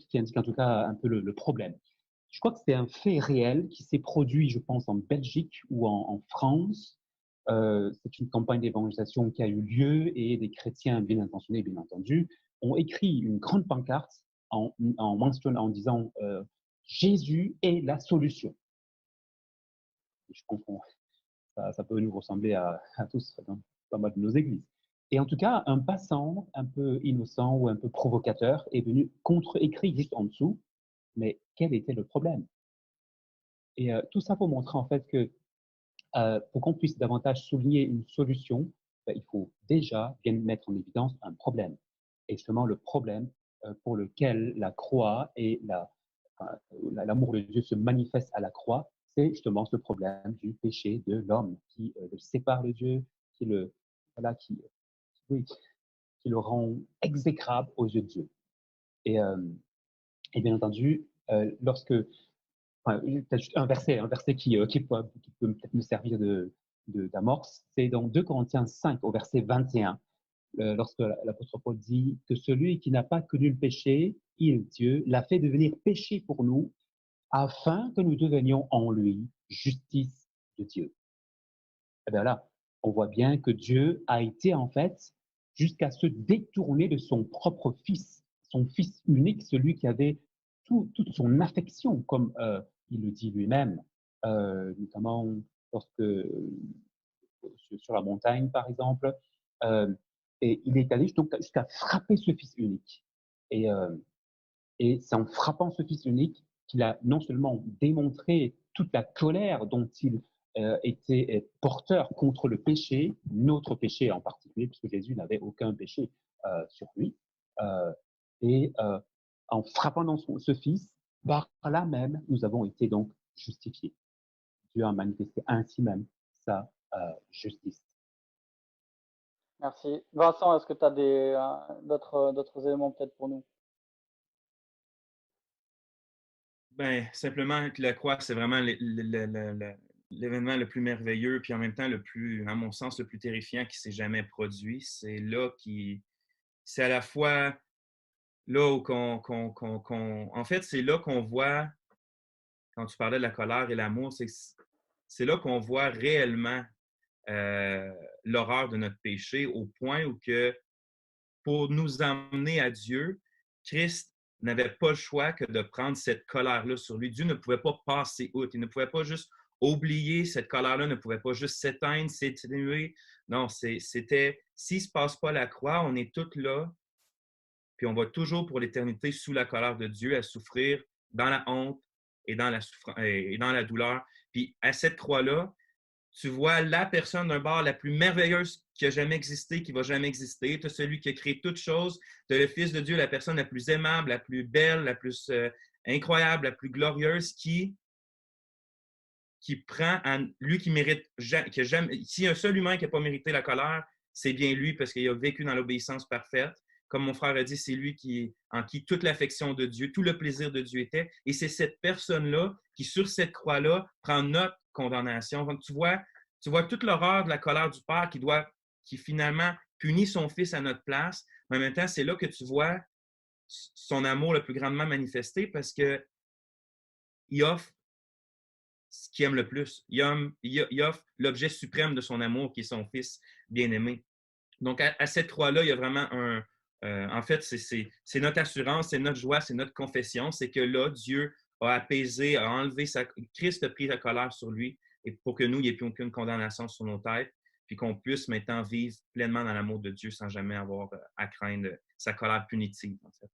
qui indique en tout cas un peu le problème. Je crois que c'est un fait réel qui s'est produit, je pense, en Belgique ou en France. C'est une campagne d'évangélisation qui a eu lieu et des chrétiens bien intentionnés, bien entendu, ont écrit une grande pancarte en disant Jésus est la solution. Et je pense que ça peut nous ressembler à tous dans pas mal de nos églises. Et en tout cas, un passant un peu innocent ou un peu provocateur est venu contre-écrit juste en dessous, mais quel était le problème? Et tout ça pour montrer en fait que pour qu'on puisse davantage souligner une solution, ben, il faut déjà bien mettre en évidence un problème. Et justement, le problème pour lequel la croix et l'amour de Dieu se manifeste à la croix, c'est justement ce problème du péché de l'homme qui le sépare de Dieu, qui le, voilà, oui, qui le rend exécrable aux yeux de Dieu. Et, euh, et bien entendu, lorsque enfin, peut-être juste un verset qui peut peut-être me servir d'amorce. C'est dans 2 Corinthiens 5 au verset 21, lorsque l'apôtre Paul dit que celui qui n'a pas connu le péché, il, Dieu, l'a fait devenir péché pour nous, afin que nous devenions en lui justice de Dieu. Et bien là, on voit bien que Dieu a été en fait jusqu'à se détourner de son propre fils, son fils unique, celui qui avait toute son affection, comme il le dit lui-même, notamment lorsque sur la montagne, par exemple, euh, et il est allé jusqu'à frapper ce fils unique. Et, euh, et c'est en frappant ce fils unique qu'il a non seulement démontré toute la colère dont il était porteur contre le péché, notre péché en particulier, puisque Jésus n'avait aucun péché sur lui. Euh, et en frappant dans ce fils, par là même, nous avons été donc justifiés. Dieu a manifesté ainsi même sa justice. Merci. Vincent, est-ce que tu as d'autres éléments peut-être pour nous? Ben, simplement que la croix, c'est vraiment l'événement le plus merveilleux, puis en même temps à mon sens, le plus terrifiant qui s'est jamais produit. C'est à la fois là où en fait, c'est là qu'on voit, quand tu parlais de la colère et l'amour, c'est là qu'on voit réellement euh, l'horreur de notre péché au point où que pour nous emmener à Dieu, Christ n'avait pas le choix que de prendre cette colère-là sur lui. Dieu ne pouvait pas passer outre. Il ne pouvait pas juste oublier cette colère-là, ne pouvait pas juste s'éteindre, s'éteindre. Non, c'était, s'il ne se passe pas la croix, on est tous là, puis on va toujours pour l'éternité sous la colère de Dieu, à souffrir dans la honte et dans la douleur. Puis à cette croix-là, tu vois la personne d'un bord la plus merveilleuse qui a jamais existé, qui va jamais exister. Tu as celui qui a créé toutes choses. Tu as le Fils de Dieu, la personne la plus aimable, la plus belle, la plus incroyable, la plus glorieuse, qui prend lui qui mérite, qui a jamais, s'il y a un seul humain qui n'a pas mérité la colère, c'est bien lui parce qu'il a vécu dans l'obéissance parfaite. Comme mon frère a dit, c'est lui en qui toute l'affection de Dieu, tout le plaisir de Dieu était. Et c'est cette personne-là qui, sur cette croix-là, prend notre condamnation. Donc, tu vois toute l'horreur de la colère du Père qui finalement punit son Fils à notre place. Mais en même temps, c'est là que tu vois son amour le plus grandement manifesté parce qu'il offre ce qu'il aime le plus. Il offre l'objet suprême de son amour qui est son Fils bien-aimé. Donc, à cette croix-là, il y a vraiment En fait, c'est notre assurance, c'est notre joie, c'est notre confession, c'est que là, Dieu a apaisé, a enlevé Christ a pris sa colère sur lui, et pour que nous, il n'y ait plus aucune condamnation sur nos têtes, puis qu'on puisse maintenant vivre pleinement dans l'amour de Dieu sans jamais avoir à craindre sa colère punitive, en fait.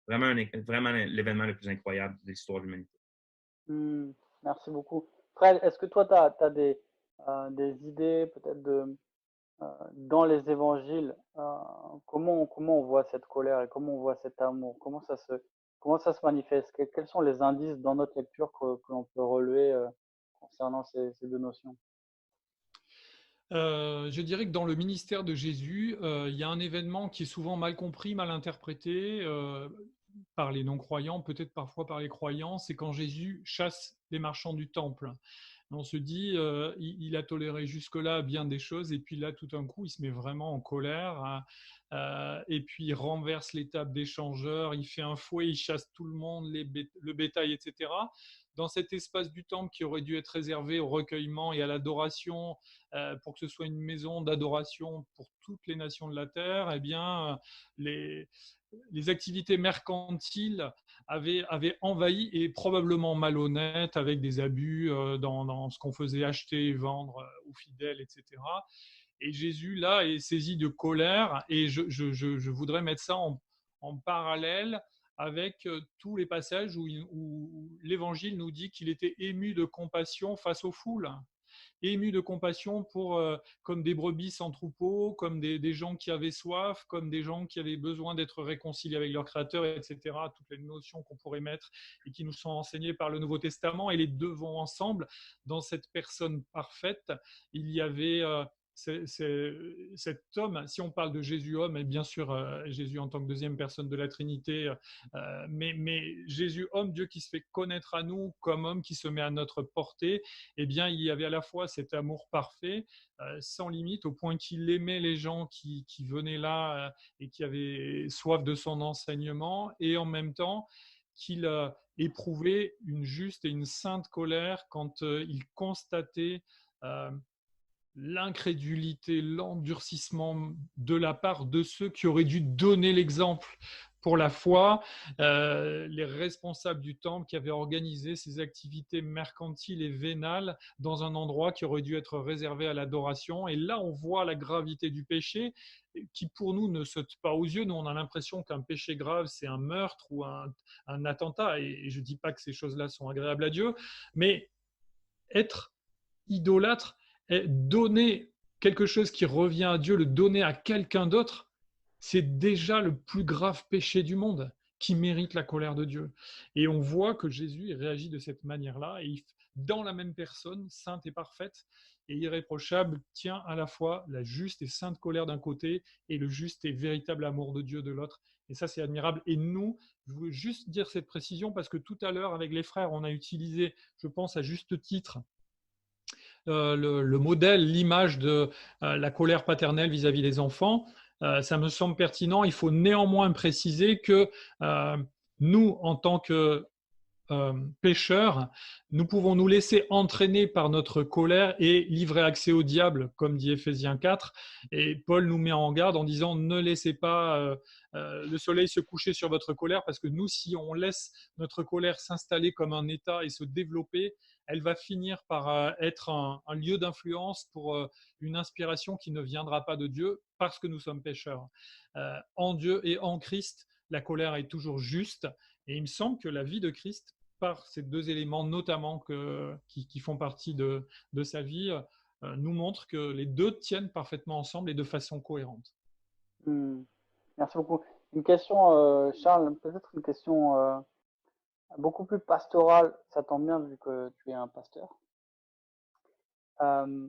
Vraiment l'événement le plus incroyable de l'histoire de l'humanité. Hmm, merci beaucoup. Frère, est-ce que toi, tu as des idées peut-être dans les évangiles, comment on voit cette colère et comment on voit cet amour? Comment ça se manifeste? Quels sont les indices dans notre lecture que l'on peut relever concernant ces deux notions? Je dirais que dans le ministère de Jésus, il y a un événement qui est souvent mal compris, mal interprété par les non-croyants, peut-être parfois par les croyants, c'est quand Jésus chasse les marchands du temple. On se dit, il a toléré jusque-là bien des choses, et puis là, tout d'un coup, il se met vraiment en colère, hein, et puis il renverse les tables des changeurs, il fait un fouet, il chasse tout le monde, le bétail, etc. Dans cet espace du temple qui aurait dû être réservé au recueillement et à l'adoration, pour que ce soit une maison d'adoration pour toutes les nations de la terre, eh bien, les activités mercantiles avaient envahi et probablement malhonnêtes avec des abus dans ce qu'on faisait acheter et vendre aux fidèles, etc. Et Jésus, là, est saisi de colère et je voudrais mettre ça en parallèle avec tous les passages où l'Évangile nous dit qu'il était ému de compassion face aux foules, ému de compassion pour, comme des brebis sans troupeau, comme des gens qui avaient soif, comme des gens qui avaient besoin d'être réconciliés avec leur Créateur, etc. Toutes les notions qu'on pourrait mettre et qui nous sont enseignées par le Nouveau Testament, et les deux vont ensemble. Dans cette personne parfaite, il y avait cet homme, si on parle de Jésus homme, et bien sûr Jésus en tant que deuxième personne de la Trinité, mais Jésus homme, Dieu qui se fait connaître à nous comme homme, qui se met à notre portée, eh bien, il y avait à la fois cet amour parfait, sans limite, au point qu'il aimait les gens qui venaient là et qui avaient soif de son enseignement, et en même temps qu'il éprouvait une juste et une sainte colère quand il constatait euh, l'incrédulité, l'endurcissement de la part de ceux qui auraient dû donner l'exemple pour la foi, les responsables du temple qui avaient organisé ces activités mercantiles et vénales dans un endroit qui aurait dû être réservé à l'adoration. Et là, on voit la gravité du péché qui, pour nous, ne saute pas aux yeux. Nous, on a l'impression qu'un péché grave, c'est un meurtre ou un attentat. Et je ne dis pas que ces choses-là sont agréables à Dieu, mais être idolâtre est donner quelque chose qui revient à Dieu, le donner à quelqu'un d'autre, c'est déjà le plus grave péché du monde qui mérite la colère de Dieu. Et on voit que Jésus réagit de cette manière-là, et dans la même personne, sainte et parfaite et irréprochable, tient à la fois la juste et sainte colère d'un côté et le juste et véritable amour de Dieu de l'autre. Et ça, c'est admirable. Et nous, je veux juste dire cette précision parce que tout à l'heure, avec les frères, on a utilisé, je pense à juste titre, le modèle, l'image de la colère paternelle vis-à-vis des enfants. Ça me semble pertinent. Il faut néanmoins préciser que nous, en tant que pécheurs, nous pouvons nous laisser entraîner par notre colère et livrer accès au diable, comme dit Éphésiens 4. Et Paul nous met en garde en disant ne laissez pas le soleil se coucher sur votre colère, parce que nous, si on laisse notre colère s'installer comme un état et se développer, elle va finir par être un lieu d'influence pour une inspiration qui ne viendra pas de Dieu parce que nous sommes pécheurs. En Dieu et en Christ, la colère est toujours juste. Et il me semble que la vie de Christ, par ces deux éléments notamment qui font partie de sa vie, nous montre que les deux tiennent parfaitement ensemble et de façon cohérente. Hmm, merci beaucoup. Une question, Charles, peut-être une question beaucoup plus pastorale. Ça tombe bien vu que tu es un pasteur. Euh,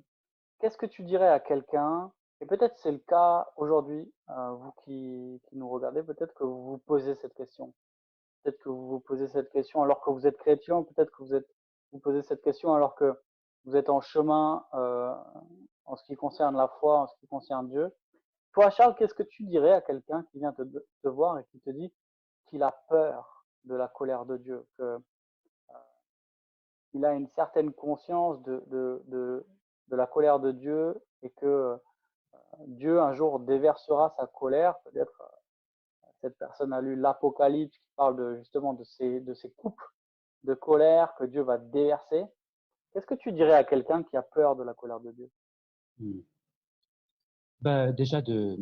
Qu'est-ce que tu dirais à quelqu'un, et peut-être c'est le cas aujourd'hui, vous qui nous regardez, peut-être que vous vous posez cette question. Peut-être que vous vous posez cette question alors que vous êtes chrétien, peut-être que vous posez cette question alors que vous êtes en chemin en ce qui concerne la foi, en ce qui concerne Dieu. Toi, Charles, qu'est-ce que tu dirais à quelqu'un qui vient te voir et qui te dit qu'il a peur de la colère de Dieu, qu'il a une certaine conscience de la colère de Dieu et que Dieu un jour déversera sa colère, peut-être cette personne a lu l'Apocalypse qui parle justement de ces coupes de colère que Dieu va déverser. Qu'est-ce que tu dirais à quelqu'un qui a peur de la colère de Dieu? Hmm. Ben, déjà, je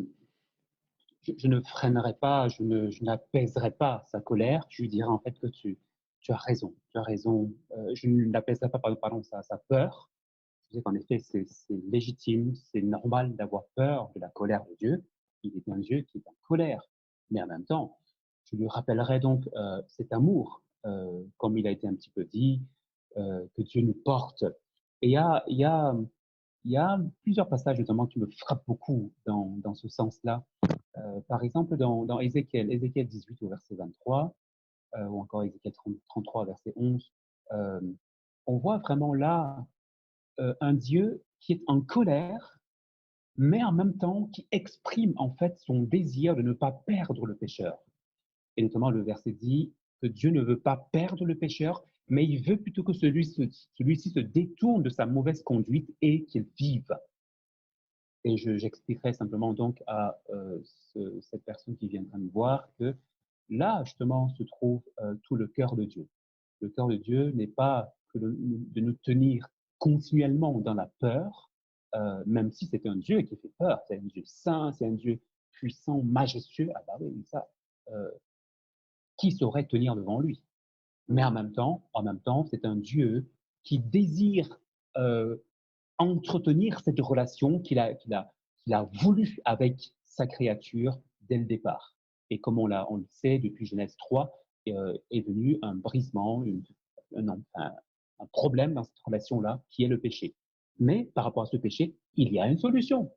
ne freinerai pas, je n'apaiserai pas sa colère. Je lui dirai en fait que tu as raison, tu as raison. Je ne l'apaiserai pas, pardon, sa peur. Je sais qu'en effet, c'est légitime, c'est normal d'avoir peur de la colère de Dieu. Il est un Dieu qui est en colère. Mais en même temps, je lui rappellerai donc cet amour, comme il a été un petit peu dit, que Dieu nous porte. Et il y a plusieurs passages notamment qui me frappent beaucoup dans ce sens-là. Par exemple, dans Ézéchiel 18 au verset 23, ou encore Ézéchiel 33 au verset 11, euh, on voit vraiment là un Dieu qui est en colère, mais en même temps qui exprime en fait son désir de ne pas perdre le pécheur. Et notamment le verset dit que Dieu ne veut pas perdre le pécheur, mais il veut plutôt que celui-ci se détourne de sa mauvaise conduite et qu'il vive. Et j'expliquerai simplement donc à cette personne qui viendra me voir que là, justement, se trouve tout le cœur de Dieu. Le cœur de Dieu n'est pas que de nous tenir continuellement dans la peur, même si c'est un Dieu qui fait peur. C'est un Dieu saint, c'est un Dieu puissant, majestueux. Ah bah oui, ça, euh, qui saurait tenir devant lui? Mais en même temps, c'est un Dieu qui désire euh, entretenir cette relation qu'il a voulu avec sa créature dès le départ. Et comme on le sait, depuis Genèse 3, est venu un brisement, un problème dans cette relation-là, qui est le péché. Mais par rapport à ce péché, il y a une solution.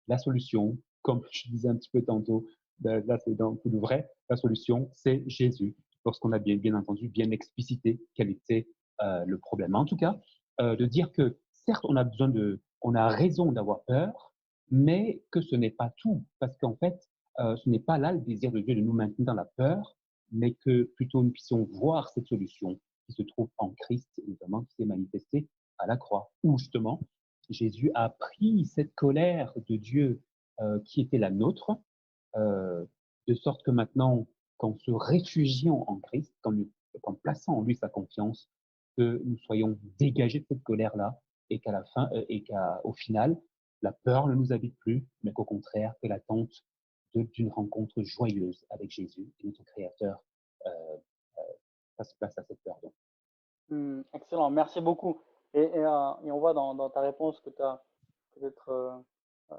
La solution, comme je disais un petit peu tantôt, là c'est dans tout le vrai, la solution, c'est Jésus. Lorsqu'on a bien entendu, bien explicité quel était le problème. En tout cas, de dire que certes, on a raison d'avoir peur, mais que ce n'est pas tout, parce qu'en fait, ce n'est pas là le désir de Dieu de nous maintenir dans la peur, mais que plutôt nous puissions voir cette solution qui se trouve en Christ, et notamment qui s'est manifestée à la croix, où justement Jésus a pris cette colère de Dieu qui était la nôtre, de sorte que maintenant, qu'en se réfugiant en Christ, qu'en plaçant en lui sa confiance, que nous soyons dégagés de cette colère-là et qu'à la fin, qu'au final, la peur ne nous habite plus, mais qu'au contraire, que l'attente d'une rencontre joyeuse avec Jésus et notre Créateur euh, euh, fasse place à cette peur. Donc. Excellent, merci beaucoup. Et on voit dans ta réponse que tu as peut-être euh,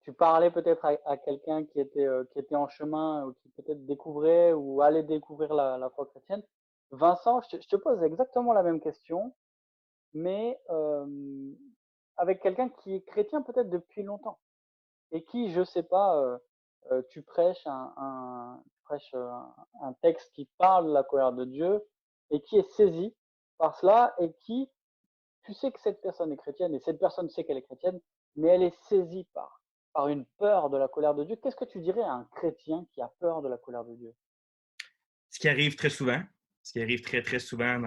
tu parlais peut-être à quelqu'un qui était en chemin ou qui peut-être découvrait ou allait découvrir la foi chrétienne. Vincent, je te pose exactement la même question, mais avec quelqu'un qui est chrétien peut-être depuis longtemps et qui, je sais pas, tu prêches un texte qui parle de la colère de Dieu et qui est saisi par cela et qui, tu sais que cette personne est chrétienne et cette personne sait qu'elle est chrétienne, mais elle est saisie par une peur de la colère de Dieu. Qu'est-ce que tu dirais à un chrétien qui a peur de la colère de Dieu? Ce qui arrive très souvent, ce qui arrive très, très souvent,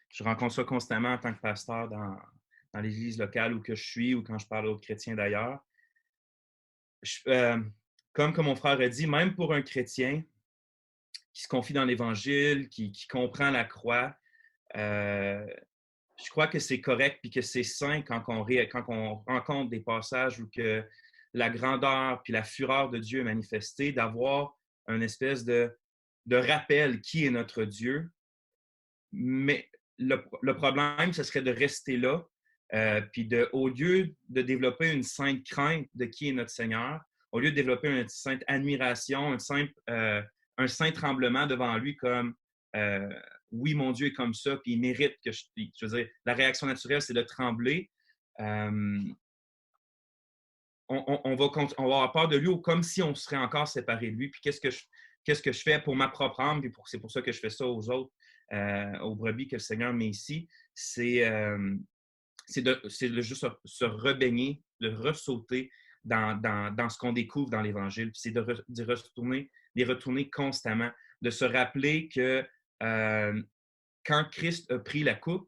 je rencontre ça constamment en tant que pasteur dans l'église locale où que je suis ou quand je parle aux chrétiens d'ailleurs. Comme mon frère a dit, même pour un chrétien qui se confie dans l'Évangile, qui comprend la croix, je crois que c'est correct puis que c'est sain quand on rencontre des passages où que la grandeur puis la fureur de Dieu est manifestée, d'avoir une espèce de rappel qui est notre Dieu. Mais le problème, ce serait de rester là, puis au lieu de développer une sainte crainte de qui est notre Seigneur, au lieu de développer une sainte admiration, un saint tremblement devant lui comme oui, mon Dieu est comme ça, puis il mérite que je veux dire, la réaction naturelle, c'est de trembler. On va avoir peur de lui comme si on serait encore séparé de lui. Puis qu'est-ce que je fais pour ma propre âme, puis c'est pour ça que je fais ça aux autres, aux brebis que le Seigneur met ici, c'est de juste se rebaigner, de ressauter dans ce qu'on découvre dans l'Évangile. Puis c'est d'y retourner constamment, de se rappeler que quand Christ a pris la coupe,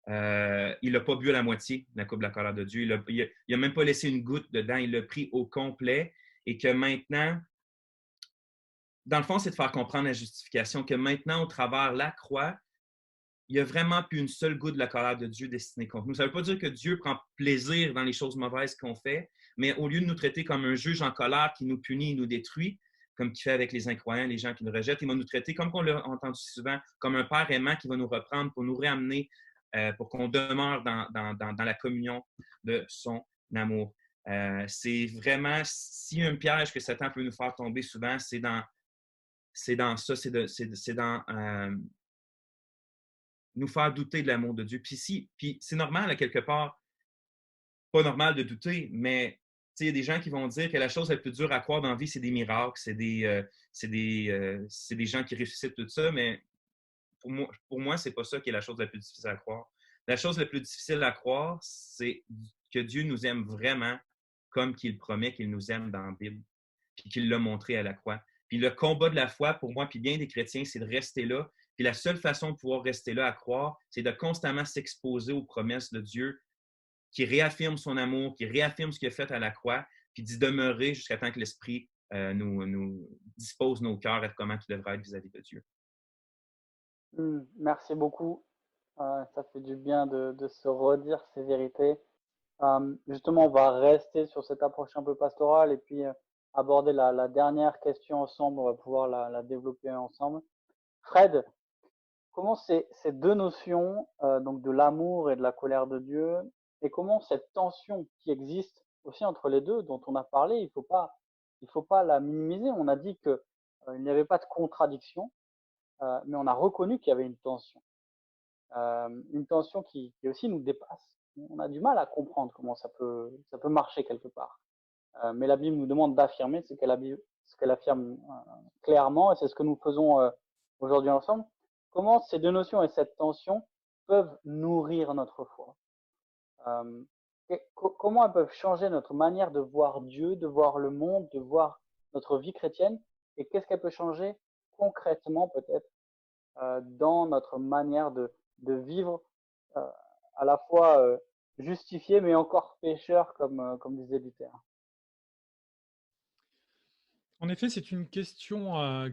il n'a pas bu à la moitié, la coupe de la colère de Dieu. Il n'a même pas laissé une goutte dedans. Il l'a pris au complet et que maintenant, dans le fond, c'est de faire comprendre la justification, que maintenant, au travers la croix, il n'y a vraiment plus une seule goutte de la colère de Dieu destinée contre nous. Ça ne veut pas dire que Dieu prend plaisir dans les choses mauvaises qu'on fait, mais au lieu de nous traiter comme un juge en colère qui nous punit et nous détruit, comme il fait avec les incroyants, les gens qui nous rejettent, il va nous traiter, comme on l'a entendu souvent, comme un père aimant qui va nous reprendre pour nous réamener, pour qu'on demeure dans la communion de son amour. C'est vraiment, s'il y a un piège que Satan peut nous faire tomber souvent, c'est dans ça, c'est dans nous faire douter de l'amour de Dieu. Puis c'est normal, à quelque part, pas normal de douter, mais il y a des gens qui vont dire que la chose la plus dure à croire dans la vie, c'est des miracles, c'est des gens qui ressuscitent, tout ça, mais pour moi, c'est pas ça qui est la chose la plus difficile à croire. La chose la plus difficile à croire, c'est que Dieu nous aime vraiment comme qu'il promet qu'il nous aime dans la Bible, puis qu'il l'a montré à la croix. Puis le combat de la foi, pour moi, puis bien des chrétiens, c'est de rester là. Puis la seule façon de pouvoir rester là à croire, c'est de constamment s'exposer aux promesses de Dieu qui réaffirme son amour, qui réaffirme ce qu'il a fait à la croix, puis d'y demeurer jusqu'à temps que l'Esprit nous dispose nos cœurs à comment il devrait être vis-à-vis de Dieu. Merci beaucoup. Ça fait du bien de se redire ces vérités. Justement, on va rester sur cette approche un peu pastorale et puis aborder la dernière question ensemble. On va pouvoir la développer ensemble. Fred, comment ces deux notions, donc de l'amour et de la colère de Dieu, et comment cette tension qui existe aussi entre les deux, dont on a parlé, il faut pas la minimiser. On a dit que il n'y avait pas de contradiction, mais on a reconnu qu'il y avait une tension qui aussi nous dépasse. On a du mal à comprendre comment ça peut marcher quelque part. Mais la Bible nous demande d'affirmer ce qu'elle affirme clairement, et c'est ce que nous faisons aujourd'hui ensemble. Comment ces deux notions et cette tension peuvent nourrir notre foi? Comment elles peuvent changer notre manière de voir Dieu, de voir le monde, de voir notre vie chrétienne, et qu'est-ce qu'elle peut changer concrètement peut-être dans notre manière de vivre à la fois justifié mais encore pécheur comme disait Luther. En effet, c'est une question à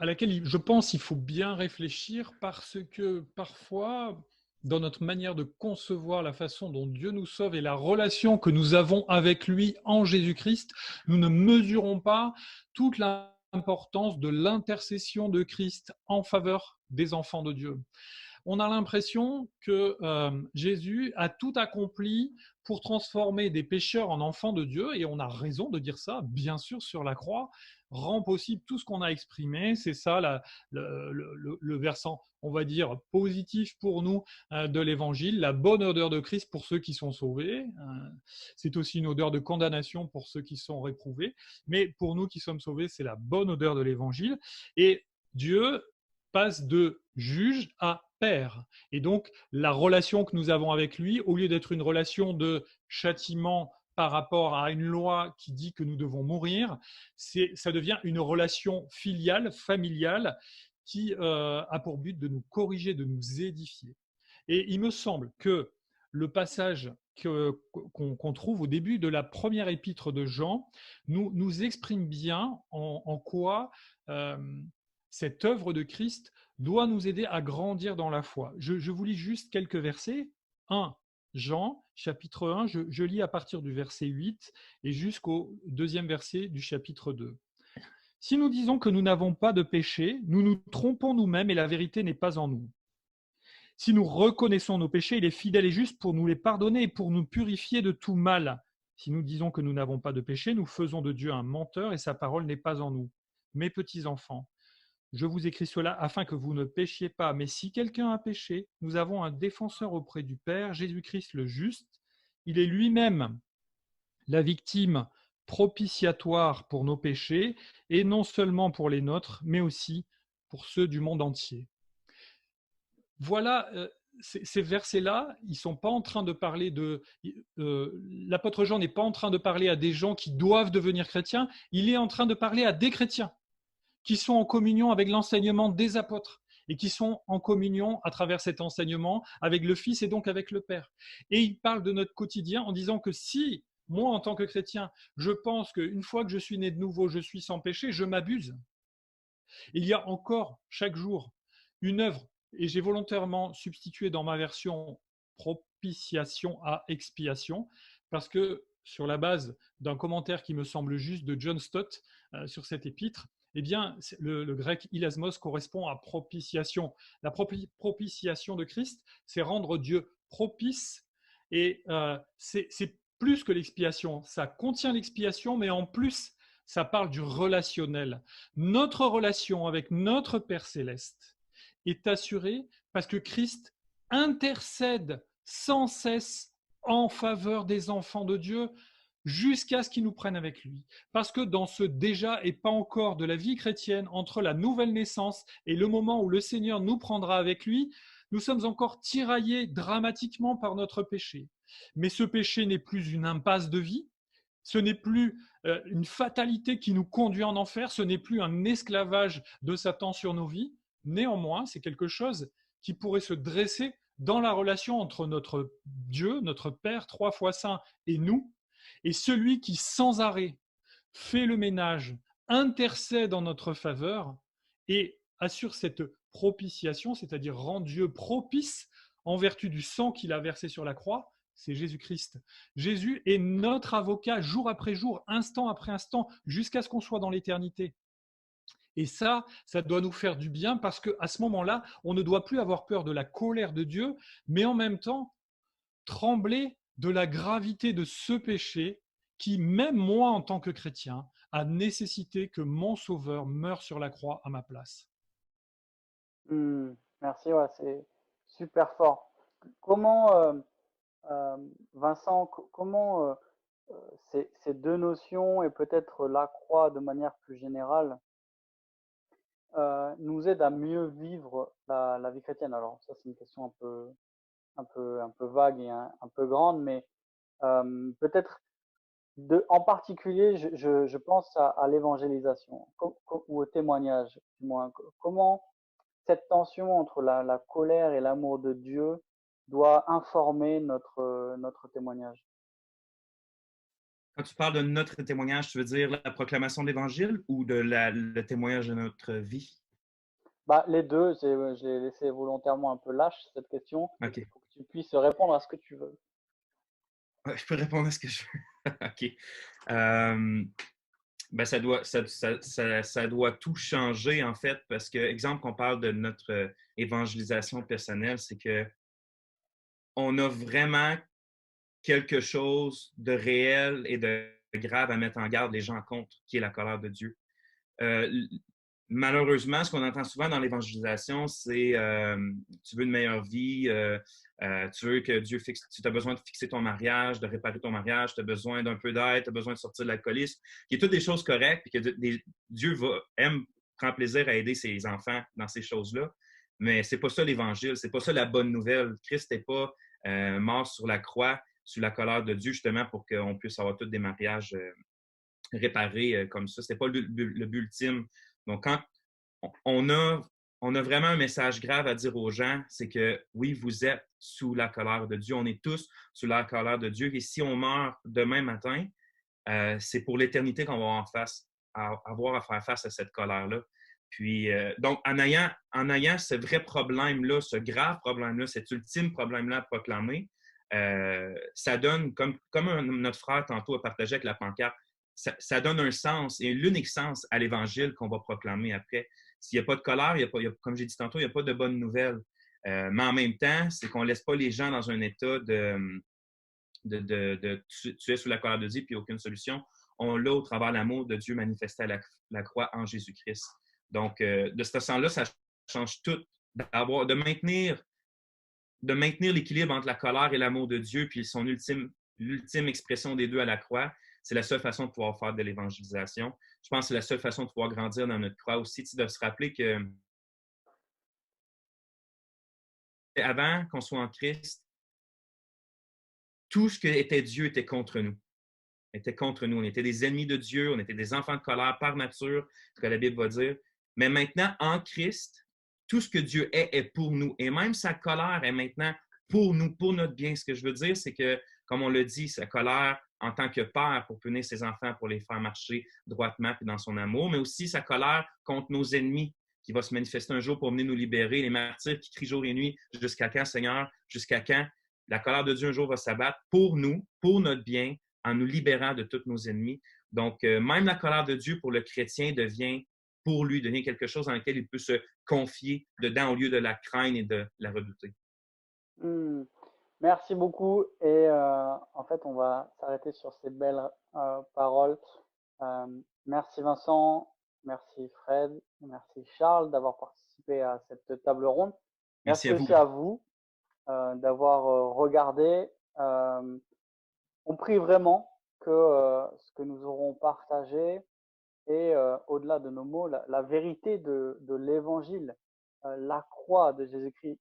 laquelle je pense il faut bien réfléchir parce que parfois, dans notre manière de concevoir la façon dont Dieu nous sauve et la relation que nous avons avec lui en Jésus-Christ, nous ne mesurons pas toute l'importance de l'intercession de Christ en faveur des enfants de Dieu. On a l'impression que Jésus a tout accompli pour transformer des pécheurs en enfants de Dieu, et on a raison de dire ça, bien sûr, sur la croix, rend possible tout ce qu'on a exprimé. C'est ça le versant, on va dire, positif pour nous de l'Évangile, la bonne odeur de Christ pour ceux qui sont sauvés. C'est aussi une odeur de condamnation pour ceux qui sont réprouvés, mais pour nous qui sommes sauvés, c'est la bonne odeur de l'Évangile. Et Dieu passe de juge à père. Et donc, la relation que nous avons avec lui, au lieu d'être une relation de châtiment par rapport à une loi qui dit que nous devons mourir, ça devient une relation filiale, familiale, qui a pour but de nous corriger, de nous édifier. Et il me semble que le passage qu'on trouve au début de la première épître de Jean nous exprime bien en quoi cette œuvre de Christ doit nous aider à grandir dans la foi. Je vous lis juste quelques versets. 1 Jean, chapitre 1, je lis à partir du verset 8 et jusqu'au deuxième verset du chapitre 2. Si nous disons que nous n'avons pas de péché, nous nous trompons nous-mêmes et la vérité n'est pas en nous. Si nous reconnaissons nos péchés, il est fidèle et juste pour nous les pardonner et pour nous purifier de tout mal. Si nous disons que nous n'avons pas de péché, nous faisons de Dieu un menteur et sa parole n'est pas en nous. Mes petits enfants, je vous écris cela afin que vous ne péchiez pas. Mais si quelqu'un a péché, nous avons un défenseur auprès du Père, Jésus-Christ le juste. Il est lui-même la victime propitiatoire pour nos péchés, et non seulement pour les nôtres, mais aussi pour ceux du monde entier. Voilà, ces versets-là, ils ne sont pas en train de parler de... l'apôtre Jean n'est pas en train de parler à des gens qui doivent devenir chrétiens, il est en train de parler à des chrétiens qui sont en communion avec l'enseignement des apôtres et qui sont en communion à travers cet enseignement avec le Fils et donc avec le Père. Et il parle de notre quotidien en disant que si, moi en tant que chrétien, je pense qu'une fois que je suis né de nouveau, je suis sans péché, je m'abuse. Il y a encore chaque jour une œuvre, et j'ai volontairement substitué dans ma version propitiation à expiation, parce que sur la base d'un commentaire qui me semble juste de John Stott sur cet épître, eh bien, le grec ilasmos correspond à propitiation. La propitiation de Christ, c'est rendre Dieu propice, et c'est plus que l'expiation. Ça contient l'expiation, mais en plus, ça parle du relationnel. Notre relation avec notre Père céleste est assurée parce que Christ intercède sans cesse en faveur des enfants de Dieu jusqu'à ce qu'ils nous prennent avec lui. Parce que dans ce déjà et pas encore de la vie chrétienne, entre la nouvelle naissance et le moment où le Seigneur nous prendra avec lui, nous sommes encore tiraillés dramatiquement par notre péché. Mais ce péché n'est plus une impasse de vie, ce n'est plus une fatalité qui nous conduit en enfer, ce n'est plus un esclavage de Satan sur nos vies. Néanmoins, c'est quelque chose qui pourrait se dresser dans la relation entre notre Dieu, notre Père, 3 fois saint, et nous, et celui qui sans arrêt fait le ménage, intercède en notre faveur et assure cette propitiation, c'est-à-dire rend Dieu propice en vertu du sang qu'il a versé sur la croix, c'est Jésus-Christ. Jésus est notre avocat jour après jour, instant après instant, jusqu'à ce qu'on soit dans l'éternité. Et ça doit nous faire du bien parce qu'à ce moment-là, on ne doit plus avoir peur de la colère de Dieu, mais en même temps, trembler de la gravité de ce péché qui, même moi en tant que chrétien, a nécessité que mon Sauveur meure sur la croix à ma place. Merci, ouais, c'est super fort. Comment, Vincent, comment ces deux notions et peut-être la croix de manière plus générale nous aident à mieux vivre la vie chrétienne? Alors ça, c'est une question un peu vague et un peu grande, mais peut-être en particulier, je pense à l'évangélisation ou au témoignage, du moins. Comment cette tension entre la colère et l'amour de Dieu doit informer notre témoignage? Quand tu parles de notre témoignage, tu veux dire la proclamation de l'Évangile ou le témoignage de notre vie? Bah, les deux, je l'ai laissé volontairement un peu lâche, cette question, OK. pour que tu puisses répondre à ce que tu veux. Ouais, je peux répondre à ce que je veux. OK. Ben, ça doit tout changer, en fait, parce que, exemple, qu'on parle de notre évangélisation personnelle, c'est que on a vraiment quelque chose de réel et de grave à mettre en garde les gens contre, qui est la colère de Dieu. Euh, Malheureusement, ce qu'on entend souvent dans l'évangélisation, c'est tu veux une meilleure vie, tu veux que Dieu fixe, tu as besoin de fixer ton mariage, de réparer ton mariage, tu as besoin d'un peu d'aide, tu as besoin de sortir de l'alcoolisme, qui est toutes des choses correctes, puis que Dieu prend plaisir à aider ses enfants dans ces choses-là. Mais c'est pas ça l'Évangile, c'est pas ça la bonne nouvelle. Christ n'est pas mort sur la croix, sous la colère de Dieu, justement, pour qu'on puisse avoir tous des mariages réparés comme ça. C'est pas le but ultime. Donc, quand on a vraiment un message grave à dire aux gens, c'est que oui, vous êtes sous la colère de Dieu. On est tous sous la colère de Dieu. Et si on meurt demain matin, c'est pour l'éternité qu'on va avoir à faire face à cette colère-là. Puis, donc, en ayant ce vrai problème-là, ce grave problème-là, cet ultime problème-là à proclamer, ça donne, comme notre frère tantôt a partagé avec la pancarte, ça donne un sens et l'unique sens à l'Évangile qu'on va proclamer après. S'il n'y a pas de colère, comme j'ai dit tantôt, il n'y a pas de bonnes nouvelles. Mais en même temps, c'est qu'on ne laisse pas les gens dans un état tu es sous la colère de Dieu puis aucune solution. On l'a au travers de l'amour de Dieu manifesté à la croix en Jésus-Christ. Donc, de ce sens-là, ça change tout. De maintenir l'équilibre entre la colère et l'amour de Dieu, puis l'ultime expression des deux à la croix, c'est la seule façon de pouvoir faire de l'évangélisation. Je pense que c'est la seule façon de pouvoir grandir dans notre croix aussi, de se rappeler que avant qu'on soit en Christ, tout ce que était Dieu était contre nous. On était des ennemis de Dieu, on était des enfants de colère par nature, ce que la Bible va dire. Mais maintenant, en Christ, tout ce que Dieu est pour nous. Et même sa colère est maintenant pour nous, pour notre bien. Ce que je veux dire, c'est que Comme on le dit, sa colère en tant que père pour punir ses enfants, pour les faire marcher droitement puis dans son amour, mais aussi sa colère contre nos ennemis qui va se manifester un jour pour venir nous libérer, les martyrs qui crient jour et nuit, jusqu'à quand, Seigneur, jusqu'à quand? La colère de Dieu un jour va s'abattre pour nous, pour notre bien, en nous libérant de tous nos ennemis. Donc, même la colère de Dieu pour le chrétien devient quelque chose dans lequel il peut se confier dedans au lieu de la craindre et de la redouter. Merci beaucoup. Et en fait, on va s'arrêter sur ces belles paroles. Merci Vincent, merci Fred, merci Charles d'avoir participé à cette table ronde. Merci à vous. Aussi à vous d'avoir regardé. On prie vraiment que ce que nous aurons partagé et au-delà de nos mots, la vérité de l'évangile, la croix de Jésus-Christ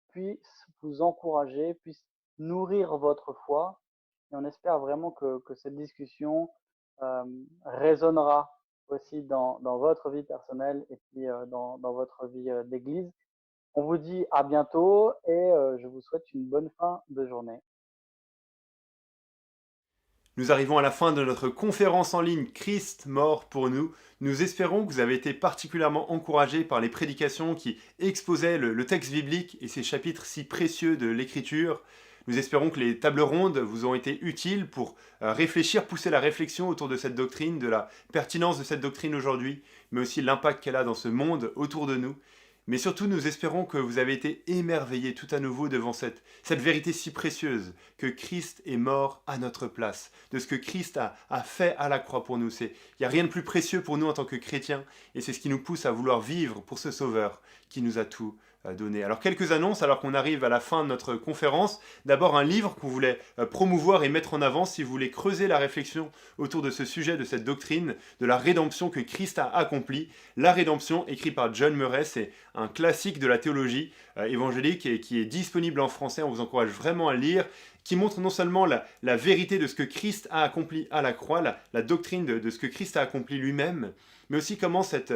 puisse vous encourager, puisse nourrir votre foi. Et on espère vraiment que cette discussion résonnera aussi dans votre vie personnelle et puis dans votre vie d'église. On vous dit à bientôt et je vous souhaite une bonne fin de journée. Nous arrivons à la fin de notre conférence en ligne Christ mort pour nous. Nous espérons que vous avez été particulièrement encouragés par les prédications qui exposaient le texte biblique et ces chapitres si précieux de l'Écriture. Nous espérons que les tables rondes vous ont été utiles pour réfléchir, pousser la réflexion autour de cette doctrine, de la pertinence de cette doctrine aujourd'hui, mais aussi l'impact qu'elle a dans ce monde autour de nous. Mais surtout, nous espérons que vous avez été émerveillés tout à nouveau devant cette vérité si précieuse, que Christ est mort à notre place, de ce que Christ a fait à la croix pour nous. Il n'y a rien de plus précieux pour nous en tant que chrétiens, et c'est ce qui nous pousse à vouloir vivre pour ce Sauveur qui nous a tout donné. Alors quelques annonces alors qu'on arrive à la fin de notre conférence. D'abord un livre qu'on voulait promouvoir et mettre en avant si vous voulez creuser la réflexion autour de ce sujet, de cette doctrine, de la rédemption que Christ a accomplie. La rédemption, écrit par John Murray, c'est un classique de la théologie évangélique et qui est disponible en français. On vous encourage vraiment à le lire, qui montre non seulement la vérité de ce que Christ a accompli à la croix, la doctrine de ce que Christ a accompli lui-même, mais aussi comment cette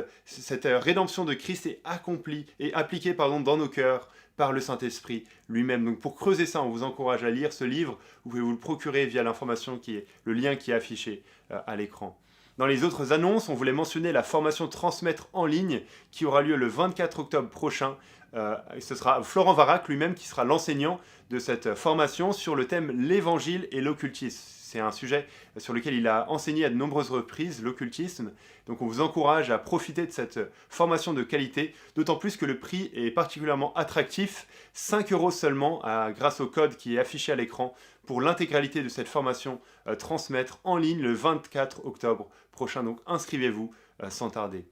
rédemption de Christ est accomplie et appliquée dans nos cœurs par le Saint-Esprit lui-même. Donc pour creuser ça, on vous encourage à lire ce livre. Vous pouvez vous le procurer via l'information le lien qui est affiché à l'écran. Dans les autres annonces, on voulait mentionner la formation Transmettre en ligne qui aura lieu le 24 octobre prochain. Ce sera Florent Varac lui-même qui sera l'enseignant de cette formation sur le thème l'Évangile et l'occultisme. C'est un sujet sur lequel il a enseigné à de nombreuses reprises, l'occultisme. Donc on vous encourage à profiter de cette formation de qualité, d'autant plus que le prix est particulièrement attractif, 5 € seulement grâce au code qui est affiché à l'écran pour l'intégralité de cette formation Transmettre en ligne le 24 octobre prochain. Donc inscrivez-vous sans tarder.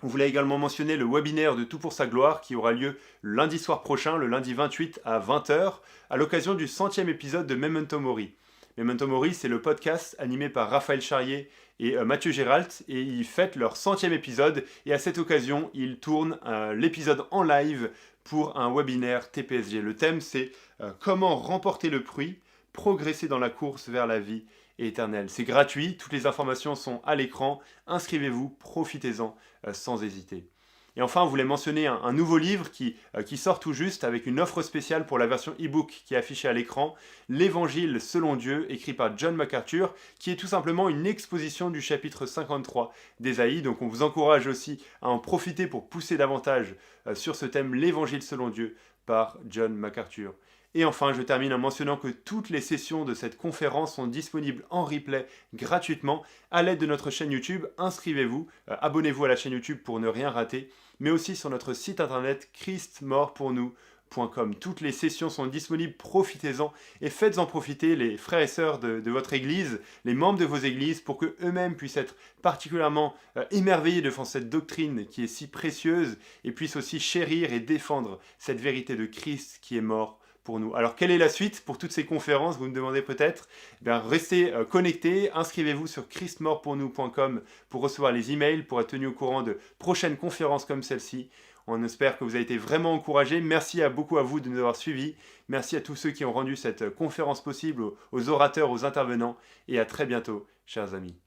On voulait également mentionner le webinaire de Tout pour sa gloire qui aura lieu lundi soir prochain, le lundi 28 à 20h, à l'occasion du 100e épisode de Memento Mori. Memento Mori, c'est le podcast animé par Raphaël Charrier et Mathieu Géralt, et ils fêtent leur 100e épisode, et à cette occasion, ils tournent l'épisode en live pour un webinaire TPSG. Le thème, c'est comment remporter le prix, progresser dans la course vers la vie éternelle. C'est gratuit, toutes les informations sont à l'écran, inscrivez-vous, profitez-en sans hésiter. Et enfin, on voulait mentionner un nouveau livre qui sort tout juste avec une offre spéciale pour la version e-book qui est affichée à l'écran, L'Évangile selon Dieu, écrit par John MacArthur, qui est tout simplement une exposition du chapitre 53 d'Ésaïe. Donc on vous encourage aussi à en profiter pour pousser davantage sur ce thème, L'Évangile selon Dieu, par John MacArthur. Et enfin, je termine en mentionnant que toutes les sessions de cette conférence sont disponibles en replay gratuitement à l'aide de notre chaîne YouTube. Inscrivez-vous, abonnez-vous à la chaîne YouTube pour ne rien rater, mais aussi sur notre site internet christmortpournous.com. Toutes les sessions sont disponibles, profitez-en et faites-en profiter les frères et sœurs de votre église, les membres de vos églises, pour qu'eux-mêmes puissent être particulièrement émerveillés devant cette doctrine qui est si précieuse et puissent aussi chérir et défendre cette vérité de Christ qui est mort pour nous. Alors, quelle est la suite pour toutes ces conférences? Vous me demandez peut-être. Restez connectés, inscrivez-vous sur christmortpournous.com pour recevoir les emails, pour être tenu au courant de prochaines conférences comme celle-ci. On espère que vous avez été vraiment encouragés. Merci beaucoup à vous de nous avoir suivis. Merci à tous ceux qui ont rendu cette conférence possible, aux orateurs, aux intervenants. Et à très bientôt, chers amis.